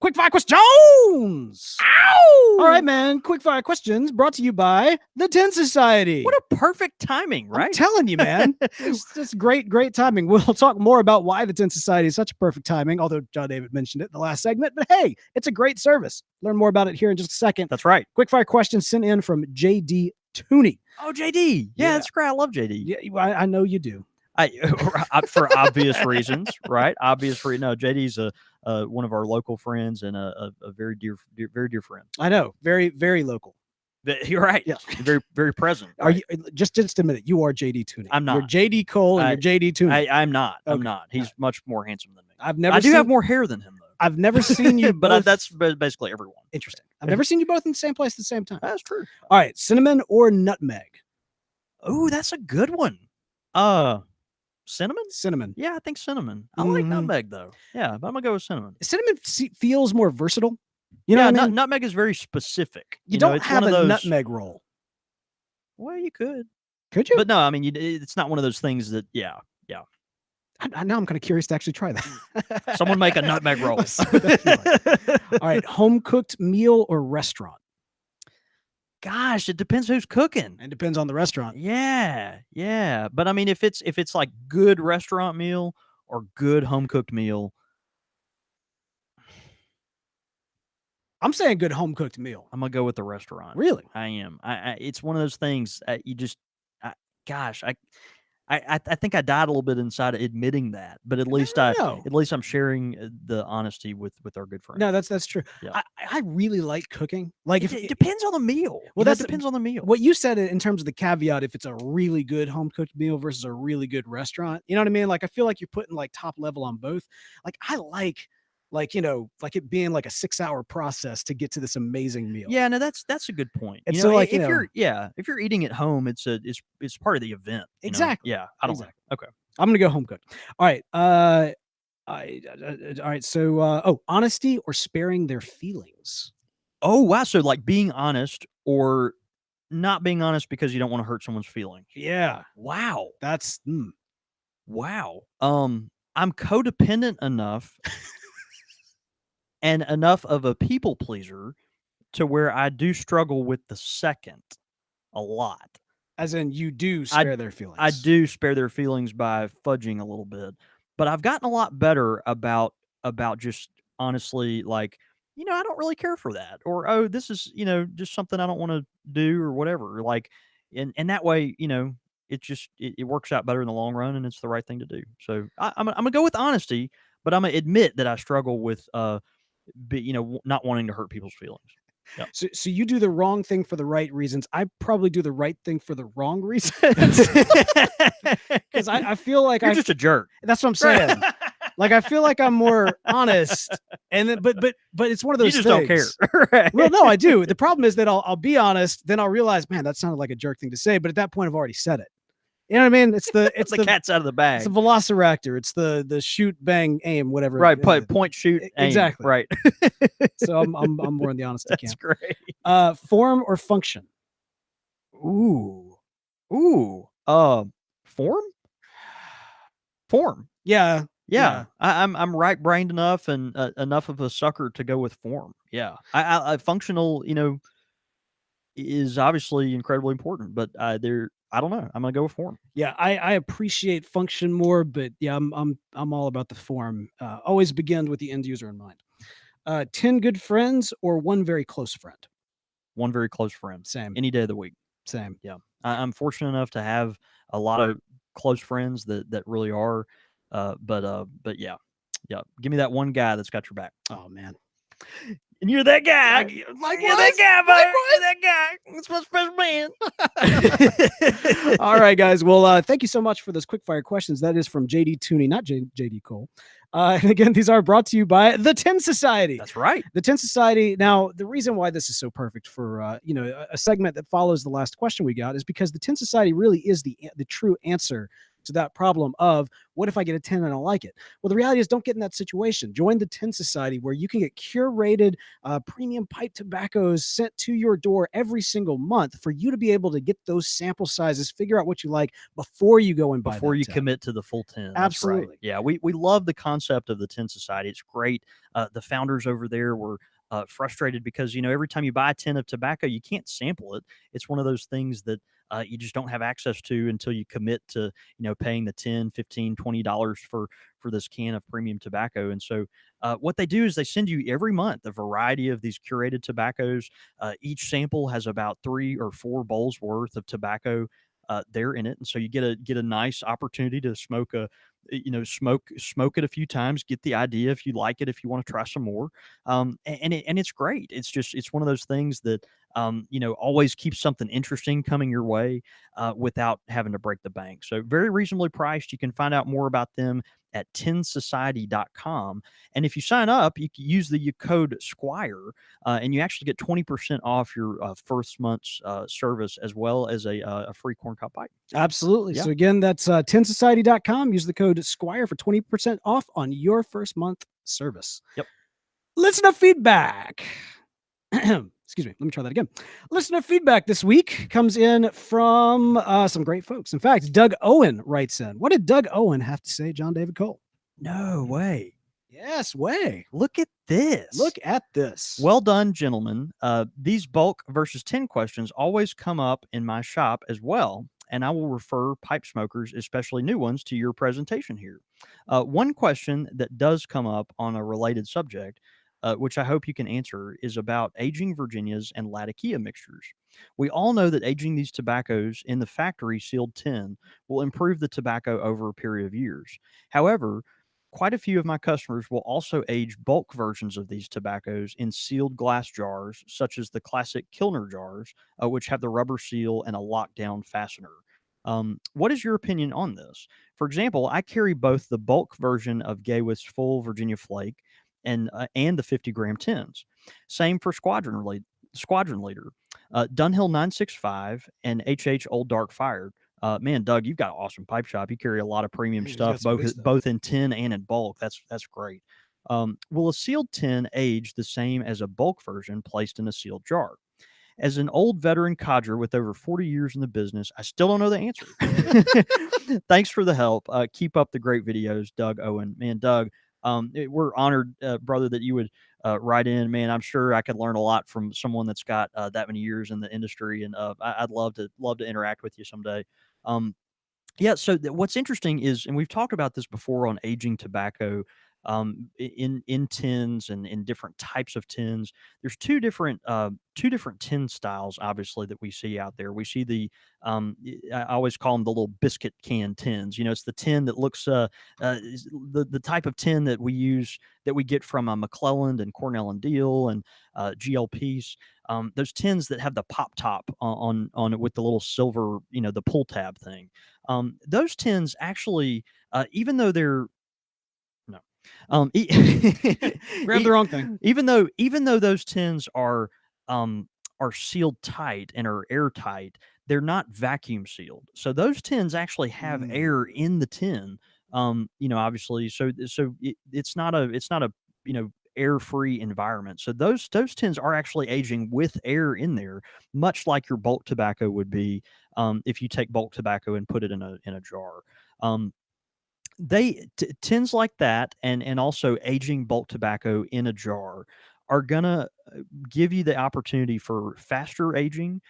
Quickfire questions. Ow! All right, man. Quickfire questions brought to you by the Tin Society. What a perfect timing, right? I'm telling you, man. It's great timing. We'll talk more about why the Tin Society is such a perfect timing, although John David mentioned it in the last segment. But hey, it's a great service. Learn more about it here in just a second. That's right. Quickfire questions sent in from JD Tooney. Oh, JD. Yeah, that's great. I love JD. Yeah, I know you do. For obvious reasons, right? Obvious reason. No, JD's one of our local friends and a very dear friend. I know, very, very local. You're right. Yeah, very, very present. Are you just a minute? You are JD Tooney. I'm not. You're JD Cole and you're JD Tooney. I'm not. Okay. I'm not. He's much more handsome than me. I do have more hair than him though. I've never seen you, but that's basically everyone. Interesting. I've never seen you both in the same place at the same time. That's true. All right, cinnamon or nutmeg? Oh, that's a good one. Cinnamon? Cinnamon. Yeah, I think cinnamon. I like nutmeg though. Yeah, but I'm gonna go with cinnamon. Cinnamon feels more versatile. You know what I mean? Nutmeg is very specific. You don't have a nutmeg roll. Well, you could. Could you? But no, I mean, it's not one of those things that. Yeah. Now I'm kind of curious to actually try that. Someone make a nutmeg roll. All right, home cooked meal or restaurant? Gosh, it depends who's cooking. It depends on the restaurant. Yeah. But I mean, if it's like good restaurant meal or good home cooked meal, I'm saying good home cooked meal. I'm gonna go with the restaurant. Really? I am. It's one of those things. I think I died a little bit inside of admitting that, but at least I'm sharing the honesty with our good friend. No, that's true. Yeah. I really like cooking. Like it depends on the meal. Well, that depends on the meal. What you said in terms of the caveat, if it's a really good home cooked meal versus a really good restaurant, you know what I mean? Like I feel like you're putting like top level on both. Like I like like like it being like a 6-hour process to get to this amazing meal. Yeah, no, that's a good point. And so, like, if if you're eating at home, it's part of the event. exactly, Yeah, I don't know. exactly. Okay. I'm gonna go home cooked. All right. All right. So, honesty or sparing their feelings. Oh wow, so like being honest or not being honest because you don't want to hurt someone's feelings. Yeah, Wow. that's Wow. I'm codependent enough and enough of a people pleaser to where I do struggle with the second a lot. as in you do I spare their I feelings. do spare their feelings by fudging a little bit, but I've gotten a lot better about just honestly like, I don't really care for that, or oh, this is just something I don't want to do or whatever. Like, and that way, it works out better in the long run, and it's the right thing to do. So I'm gonna go with honesty, but I'm gonna admit that I struggle with not wanting to hurt people's feelings. Yep. So you do the wrong thing for the right reasons. I probably do the right thing for the wrong reasons. Because I feel like You're just a jerk. that's what I'm saying. Like, I feel like I'm more honest, and then but it's one of those You just things. don't care. Right. Well, no, I do. The problem is that I'll be honest, then I'll realize, man, that sounded like a jerk thing to say. But at that point, I've already said it. You know what I mean? It's the the cat's out of the bag. it's the velociraptor. It's the shoot, bang, aim, whatever. Right, point, shoot, aim. Exactly. Right. So I'm more in the honesty That's camp. great. Form or function? Ooh. Form? Form. Yeah. Yeah. I'm right brained enough and enough of a sucker to go with form. Yeah. I functional, is obviously incredibly important, but I don't know. I'm gonna go with form. Yeah, I appreciate function more, but yeah, I'm all about the form. Always begin with the end user in mind. 10 good friends or one very close friend? One very close friend. Same. Any day of the week. Same. Yeah. I'm fortunate enough to have a lot of close friends that really are. But yeah. Yeah. Give me that one guy that's got your back. Oh man. And you're that guy. Likewise. You're that guy, buddy. You're that guy. That's my special man. All right, guys. Well, thank you so much for those quickfire questions. That is from JD Tooney, not JD Cole. And again, these are brought to you by the Tin Society. That's right. The Tin Society. Now, the reason why this is so perfect for a segment that follows the last question we got is because the Tin Society really is the true answer to that problem of what if I get a 10 and I don't like it? Well, the reality is don't get in that situation. Join the Tin Society where you can get curated premium pipe tobaccos sent to your door every single month for you to be able to get those sample sizes, figure out what you like before you go and buy before you 10. commit to the full 10. Absolutely. Right. Yeah, we love the concept of the Tin Society. It's great. The founders over there were frustrated because every time you buy a tin of tobacco, you can't sample it. It's one of those things that you just don't have access to until you commit to paying the $10, $15, $20 for this can of premium tobacco. And so what they do is they send you every month a variety of these curated tobaccos. Each sample has about 3 or 4 bowls worth of tobacco there in it, and so you get a nice opportunity to smoke smoke it a few times, get the idea if you like it, if you want to try some more. And it's great. It's one of those things that always keeps something interesting coming your way without having to break the bank. So very reasonably priced. You can find out more about them at tinsociety.com. And if you sign up, you can use the code Squire, and you actually get 20% off your first month's service, as well as a free corncob pipe. Absolutely. Yeah. So again, that's tinsociety.com. Use the code Squire for 20% off on your first month service. Yep. Listener feedback. Excuse me. Let me try that again. Listener feedback this week comes in from some great folks. In fact, Doug Owen writes in. What did Doug Owen have to say, John David Cole? No way. Yes, way. Look at this. Look at this. Well done, gentlemen. These bulk versus 10 questions always come up in my shop as well, and I will refer pipe smokers, especially new ones, to your presentation here. One question that does come up on a related subject, which I hope you can answer, is about aging Virginias and Latakia mixtures. We all know that aging these tobaccos in the factory sealed tin will improve the tobacco over a period of years. However, quite a few of my customers will also age bulk versions of these tobaccos in sealed glass jars, such as the classic Kilner jars, which have the rubber seal and a lockdown fastener. What is your opinion on this? For example, I carry both the bulk version of Gaywith's Full Virginia Flake and the 50-gram tins. Same for squadron leader. Dunhill 965 and HH Old Dark Fire. Man, Doug, you've got an awesome pipe shop. You carry a lot of premium He's stuff, got some big both stuff. in tin and in bulk. That's great. Will a sealed tin age the same as a bulk version placed in a sealed jar? As an old veteran codger with over 40 years in the business, I still don't know the answer. Thanks for the help. Keep up the great videos, Doug Owen. Man, Doug, we're honored, brother, that you would write in. Man, I'm sure I could learn a lot from someone that's got that many years in the industry, and I'd love to interact with you someday. Um, yeah. So what's interesting is, and we've talked about this before on aging tobacco, in tins and in different types of tins. There's two different tin styles, obviously, that we see out there. We see I always call them the little biscuit can tins. It's the tin that looks the type of tin that we use, that we get from McClelland and Cornell and Deal and GLPs. Those tins that have the pop top on it with the little silver, the pull tab thing. Those tins actually, even though they're no, Grab the wrong thing. even though those tins are sealed tight and are airtight, they're not vacuum sealed. So those tins actually have air in the tin. Obviously, it's not a air free environment. So those tins are actually aging with air in there, much like your bulk tobacco would be, if you take bulk tobacco and put it in a jar. Um, tins like that, and also aging bulk tobacco in a jar, are gonna give you the opportunity for faster aging,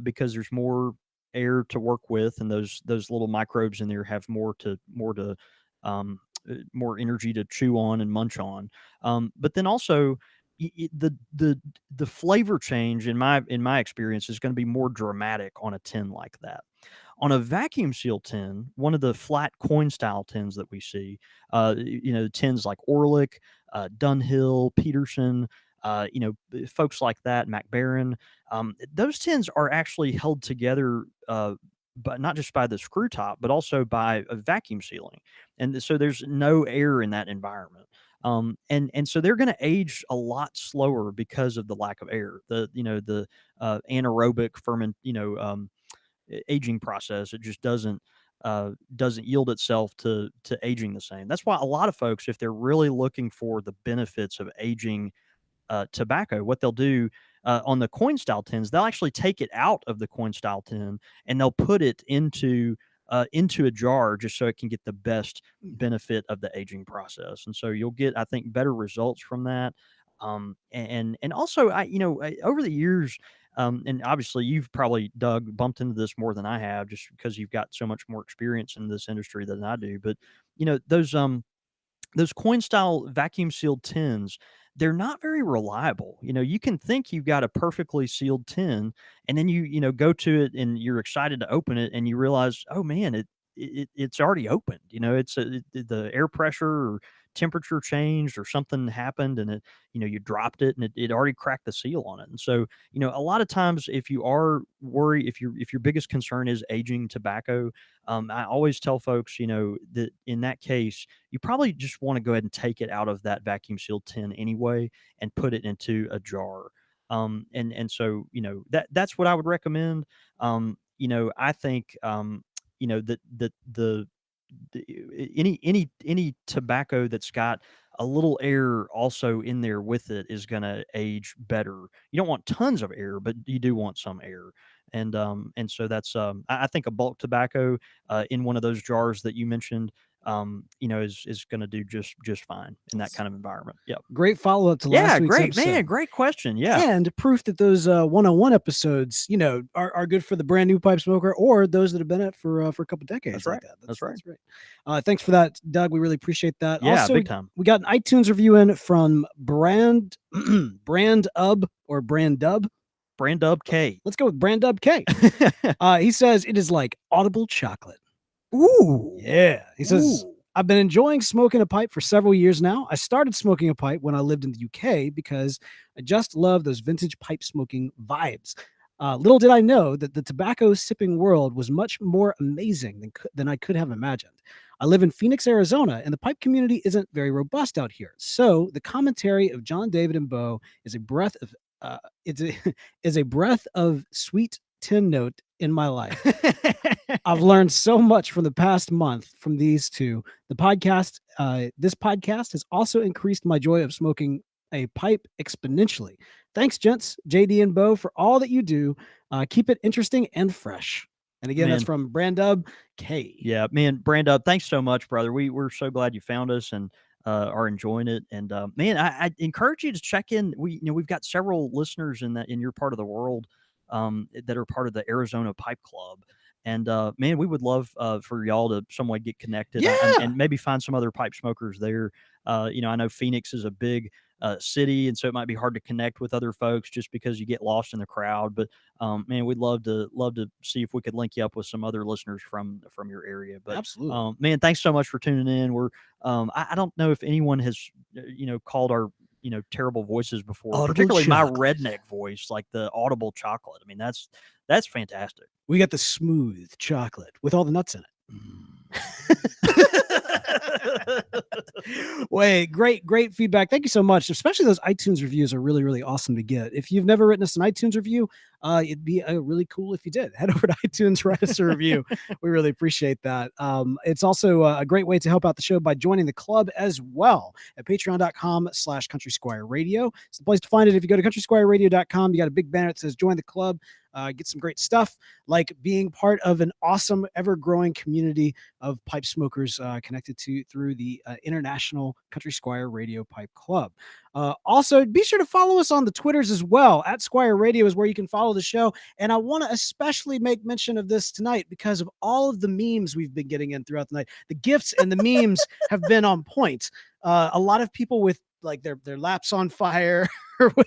because there's more air to work with, and those little microbes in there have um, more energy to chew on and munch on. But then also, the flavor change, in my experience, is going to be more dramatic on a tin like that. On a vacuum seal tin, one of the flat coin style tins that we see, tins like Orlick, Dunhill, Peterson, folks like that, MacBaron, those tins are actually held together, but not just by the screw top, but also by a vacuum sealing, and so there's no air in that environment. And so they're going to age a lot slower because of the lack of air. The anaerobic ferment, aging process. It just doesn't yield itself to aging the same. That's why a lot of folks, if they're really looking for the benefits of aging tobacco, what they'll do, on the coin style tins, they'll actually take it out of the coin style tin, and they'll put it into a jar, just so it can get the best benefit of the aging process. And so you'll get, I think, better results from that. And also, over the years, and obviously you've probably, Doug, bumped into this more than I have, just because you've got so much more experience in this industry than I do. But those coin style vacuum sealed tins, they're not very reliable. You can think you've got a perfectly sealed tin, and then go to it and you're excited to open it, and you realize, oh man, it's already opened. The air pressure or temperature changed, or something happened, and you dropped it, and it already cracked the seal on it. And so, a lot of times, if you are worried, if your biggest concern is aging tobacco, I always tell folks, that in that case, you probably just want to go ahead and take it out of that vacuum sealed tin anyway, and put it into a jar. And so, that's what I would recommend. I think, that any tobacco that's got a little air also in there with it is going to age better. You don't want tons of air, but you do want some air. And so that's, I think a bulk tobacco, in one of those jars that you mentioned, is going to do just fine in that kind of environment. Yep. Great follow up to Yeah, last week's great episode. man, great question. Yeah, And proof that those 101 episodes, are good for the brand new pipe smoker, or those that have been at for a couple decades. That's right. Like that. That's right. That's right. Thanks for that, Doug. We really appreciate that. Yeah, Also, big time. we got an iTunes review in from Brand Ub or Brand Dub. Brand Dub K. Let's go with Brand Dub K. He says it is like audible chocolate. Ooh. Yeah. He says, Ooh. I've been enjoying smoking a pipe for several years now. I started smoking a pipe when I lived in the UK because I just love those vintage pipe smoking vibes. Little did I know that the tobacco sipping world was much more amazing than I could have imagined. I live in Phoenix, Arizona, and the pipe community isn't very robust out here. So the commentary of John, David, and Beau is a breath of is a breath of sweet tin note in my life. I've learned so much from the past month from these two. This podcast has also increased my joy of smoking a pipe exponentially. Thanks, gents, JD and Beau, for all that you do. Keep it interesting and fresh. And again, that's from Brandub K. Yeah, man, Brandub, thanks so much, brother. We're so glad you found us and are enjoying it. And man, I encourage you to check in. We've got several listeners in your part of the world that are part of the Arizona Pipe Club. And man, we would love for y'all to some way get connected and maybe find some other pipe smokers there. I know Phoenix is a big city, and so it might be hard to connect with other folks just because you get lost in the crowd. But man, we'd love to see if we could link you up with some other listeners from your area. But absolutely, man, thanks so much for tuning in. We're I don't know if anyone has called our terrible voices before, audible particularly chocolate. my redneck voice, like the audible chocolate. I mean, that's fantastic. We got the smooth chocolate with all the nuts in it. Wait, great feedback. Thank you so much. Especially those iTunes reviews are really, really awesome to get. If you've never written us an iTunes review, it'd be really cool if you did. Head over to iTunes, write us a review. We really appreciate that. It's also a great way to help out the show by joining the club as well at patreon.com/Country Squire Radio. It's the place to find it. If you go to countrysquireradio.com, you got a big banner that says join the club. Get some great stuff like being part of an awesome, ever-growing community of pipe smokers connected through the International Country Squire Radio Pipe Club. Also, be sure to follow us on the Twitters as well. At Squire Radio is where you can follow the show. And I want to especially make mention of this tonight because of all of the memes we've been getting in throughout the night. The gifts and the memes have been on point. A lot of people with like their laps on fire with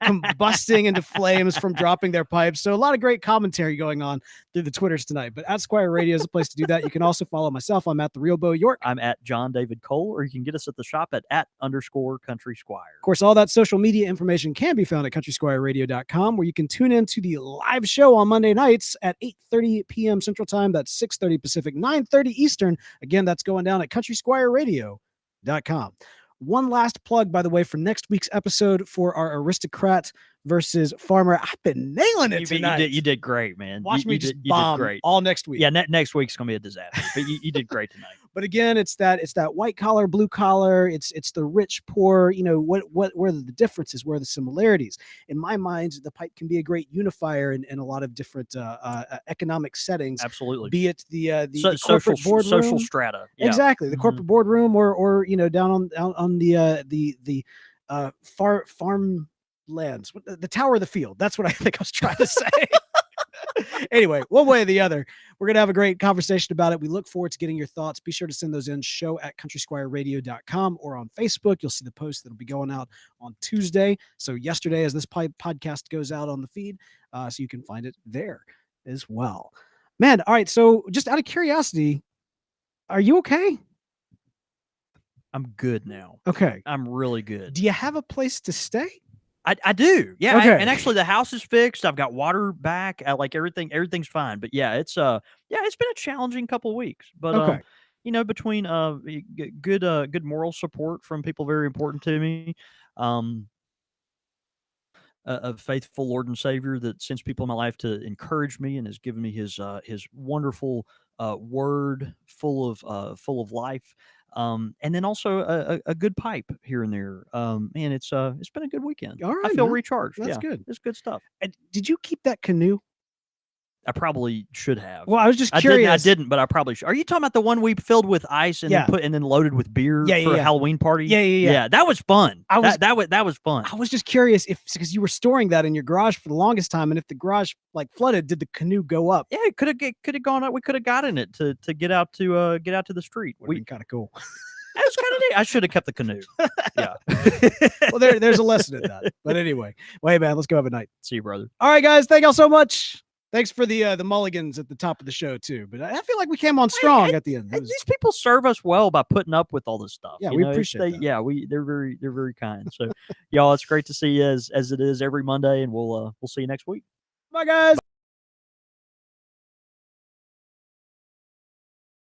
combusting into flames from dropping their pipes. So a lot of great commentary going on through the Twitters tonight. But at Squire Radio is a place to do that. You can also follow myself. I'm at the Real Beau York. I'm at John David Cole, or you can get us at the shop at @_Country Squire. Of course, all that social media information can be found at countrysquireradio.com, where you can tune in to the live show on Monday nights at 8:30 p.m. Central Time. That's 6:30 Pacific, 9:30 Eastern. Again, that's going down at countrysquireradio.com. One last plug, by the way, for next week's episode for our aristocrat versus farmer. I've been nailing it tonight. You did great, man. Watch me just bomb great. All next week. Yeah, next week's gonna be a disaster, but you did great tonight. But again, it's that white collar, blue collar. It's the rich, poor. Where the differences, where the similarities. In my mind, the pipe can be a great unifier in a lot of different economic settings. Absolutely. Be it the corporate boardroom, social strata. Yeah. Exactly, the corporate boardroom, or down on the farm lands, the tower of the field. That's what I think I was trying to say. Anyway, one way or the other, we're going to have a great conversation about it. We look forward to getting your thoughts. Be sure to send those in, show@countrysquireradio.com, or on Facebook. You'll see the post that'll be going out on Tuesday. So yesterday, as this podcast goes out on the feed, so you can find it there as well. Man, all right. So just out of curiosity, are you okay? I'm good now. Okay. I'm really good. Do you have a place to stay? I do. Yeah. Okay. And actually the house is fixed. I've got water back. Like everything's fine. But yeah, it's been a challenging couple of weeks. But okay. Between good moral support from people very important to me, a faithful Lord and Savior that sends people in my life to encourage me and has given me his wonderful word full of life. And then also a good pipe here and there. Man, it's been a good weekend. All right, I feel man. recharged. That's good. It's good stuff. Did you keep that canoe? I probably should have. Well, I was just curious. I didn't, but I probably should. Are you talking about the one we filled with ice and then loaded with beer for a Halloween party? Yeah. That was fun. That was fun. I was just curious because you were storing that in your garage for the longest time, and if the garage like flooded, did the canoe go up? Yeah, it could have gone up. We could have gotten it to get out to the street. Would be kind of cool. That was kind of neat. I should have kept the canoe. Yeah. Well, there's a lesson in that. But anyway, well, hey man, let's go have a night. See you, brother. All right, guys. Thank y'all so much. Thanks for the mulligans at the top of the show too. But I feel like we came on strong at the end. These people serve us well by putting up with all this stuff. Yeah, we appreciate that. Yeah, they're very kind. So, y'all, it's great to see you as it is every Monday, and we'll see you next week. Bye, guys.